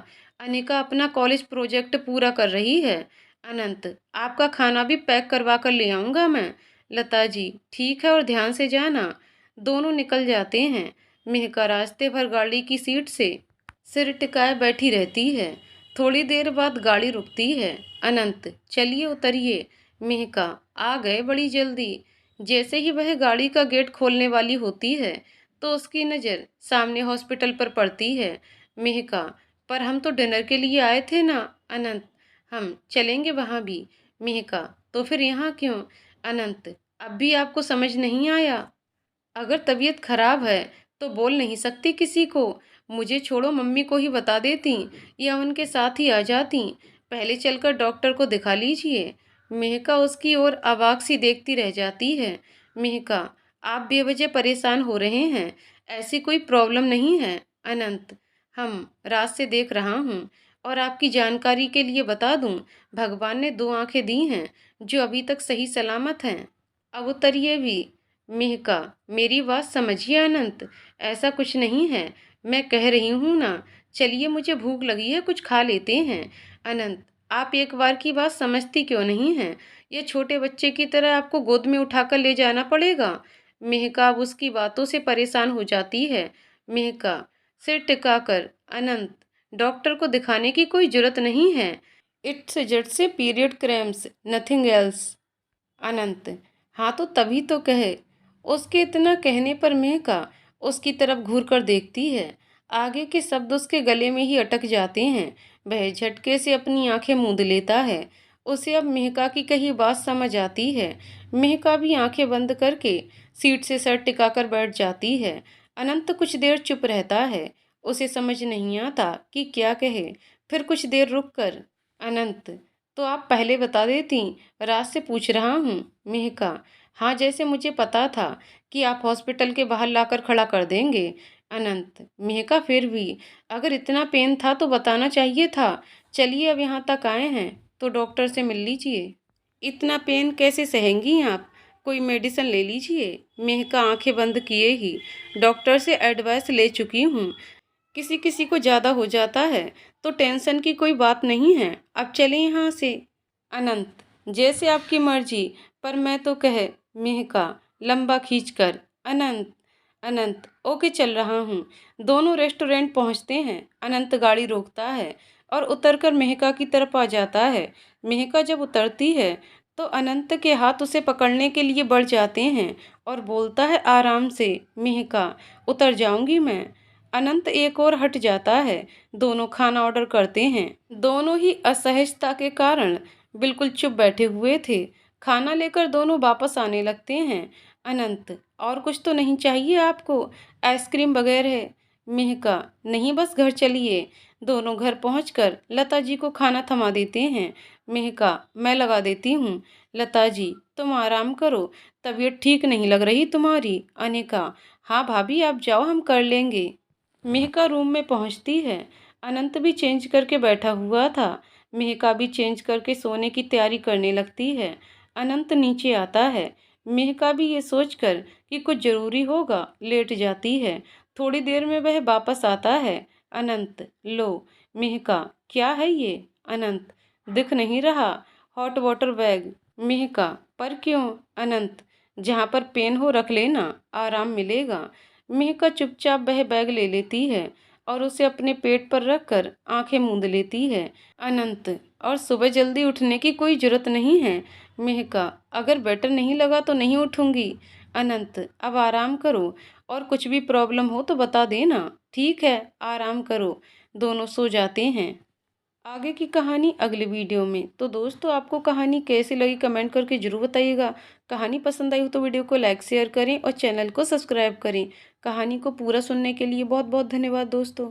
अनिका अपना कॉलेज प्रोजेक्ट पूरा कर रही है। अनंत, आपका खाना भी पैक करवा कर ले आऊँगा मैं। लता जी, ठीक है, और ध्यान से जाना। दोनों निकल जाते हैं। मेहका रास्ते भर गाड़ी की सीट से सिर टिकाए बैठी रहती है। थोड़ी देर बाद गाड़ी रुकती है। अनंत, चलिए उतरिए। मेहका, आ गए बड़ी जल्दी। जैसे ही वह गाड़ी का गेट खोलने वाली होती है तो उसकी नज़र सामने हॉस्पिटल पर पड़ती है। मेहका, पर हम तो डिनर के लिए आए थे ना। अनंत, हम चलेंगे वहाँ भी। मेहका, तो फिर यहाँ क्यों? अनंत, अब भी आपको समझ नहीं आया? अगर तबीयत खराब है तो बोल नहीं सकती किसी को? मुझे छोड़ो, मम्मी को ही बता देती या उनके साथ ही आ जाती। पहले चलकर डॉक्टर को दिखा लीजिए। मेहका उसकी ओर अवाक सी देखती रह जाती है। मेहका, आप बेवजह परेशान हो रहे हैं, ऐसी कोई प्रॉब्लम नहीं है। अनंत, हम रात से देख रहा हूँ, और आपकी जानकारी के लिए बता दूँ, भगवान ने दो आंखें दी हैं जो अभी तक सही सलामत हैं। अब उतरिए भी। मेहका, मेरी बात समझिए अनंत, ऐसा कुछ नहीं है, मैं कह रही हूँ ना। चलिए, मुझे भूख लगी है, कुछ खा लेते हैं। अनंत, आप एक बार की बात समझती क्यों नहीं हैं? ये छोटे बच्चे की तरह आपको गोद में उठाकर ले जाना पड़ेगा। मेहका अब उसकी बातों से परेशान हो जाती है। मेहका सिर टिकाकर, अनंत, डॉक्टर को दिखाने की कोई जरूरत नहीं है, इट्स जस्ट से period cramps, nothing else. Anant, हाँ तो तभी तो कहे। उसके इतना कहने पर मेहका उसकी तरफ घूर कर देखती है। आगे के शब्द उसके गले में ही अटक जाते हैं। वह झटके से अपनी आंखें मूंद लेता है। उसे अब मेहका की कही बात समझ आती है। मेहका भी आंखें बंद करके सीट से सर टिकाकर बैठ जाती है। अनंत कुछ देर चुप रहता है। उसे समझ नहीं आता कि क्या कहे। फिर कुछ देर रुक कर, अनंत, तो आप पहले बता देती, रात से पूछ रहा हूँ। मेहका, हाँ, जैसे मुझे पता था कि आप हॉस्पिटल के बाहर लाकर खड़ा कर देंगे। अनंत, मेहका, फिर भी अगर इतना पेन था तो बताना चाहिए था। चलिए, अब यहाँ तक आए हैं तो डॉक्टर से मिल लीजिए। इतना पेन कैसे सहेंगी आप? कोई मेडिसिन ले लीजिए। मेहका आंखें बंद किए ही, डॉक्टर से एडवाइस ले चुकी हूँ, किसी किसी को ज़्यादा हो जाता है तो टेंशन की कोई बात नहीं है, अब चलें यहाँ से। अनंत, जैसे आपकी मर्जी, पर मैं तो कहे। मेहका लंबा खींचकर, अनंत। अनंत, ओके, चल रहा हूँ। दोनों रेस्टोरेंट पहुँचते हैं। अनंत गाड़ी रोकता है। और उतरकर मेहका की तरफ आ जाता है। मेहका जब उतरती है तो अनंत के हाथ उसे पकड़ने के लिए बढ़ जाते हैं और बोलता है आराम से, मेहका उतर जाऊंगी मैं। अनंत एक और हट जाता है। दोनों खाना ऑर्डर करते हैं। दोनों ही असहजता के कारण बिल्कुल चुप बैठे हुए थे। खाना लेकर दोनों वापस आने लगते हैं। अनंत, और कुछ तो नहीं चाहिए आपको? आइसक्रीम वगैरह? मेहका, नहीं बस घर चलिए। दोनों घर पहुंचकर लता जी को खाना थमा देते हैं। मेहका, मैं लगा देती हूँ। लता जी, तुम आराम करो, तबीयत ठीक नहीं लग रही तुम्हारी। अनिका, हाँ भाभी आप जाओ, हम कर लेंगे। मेहका रूम में पहुंचती है। अनंत भी चेंज करके बैठा हुआ था। मेहका भी चेंज करके सोने की तैयारी करने लगती है। अनंत नीचे आता है। मेहका भी ये सोचकर कि कुछ जरूरी होगा लेट जाती है। थोड़ी देर में वह वापस आता है। अनंत, लो। मेहका, क्या है ये? अनंत, दिख नहीं रहा? Hot water bag. मेहका, पर क्यों? अनंत, जहाँ पर पेन हो रख लेना, आराम मिलेगा। मेहका चुपचाप वह बैग ले लेती है और उसे अपने पेट पर रखकर आंखें मूंद लेती है। अनंत, और सुबह जल्दी उठने की कोई जरूरत नहीं है। मेहका, अगर बेटर नहीं लगा तो नहीं उठूंगी। अनंत, अब आराम करो, और कुछ भी प्रॉब्लम हो तो बता देना। ठीक है, आराम करो। दोनों सो जाते हैं। आगे की कहानी अगले वीडियो में। तो दोस्तों, आपको कहानी कैसी लगी कमेंट करके ज़रूर बताइएगा। कहानी पसंद आई हो तो वीडियो को लाइक शेयर करें और चैनल को सब्सक्राइब करें। कहानी को पूरा सुनने के लिए बहुत बहुत धन्यवाद दोस्तों।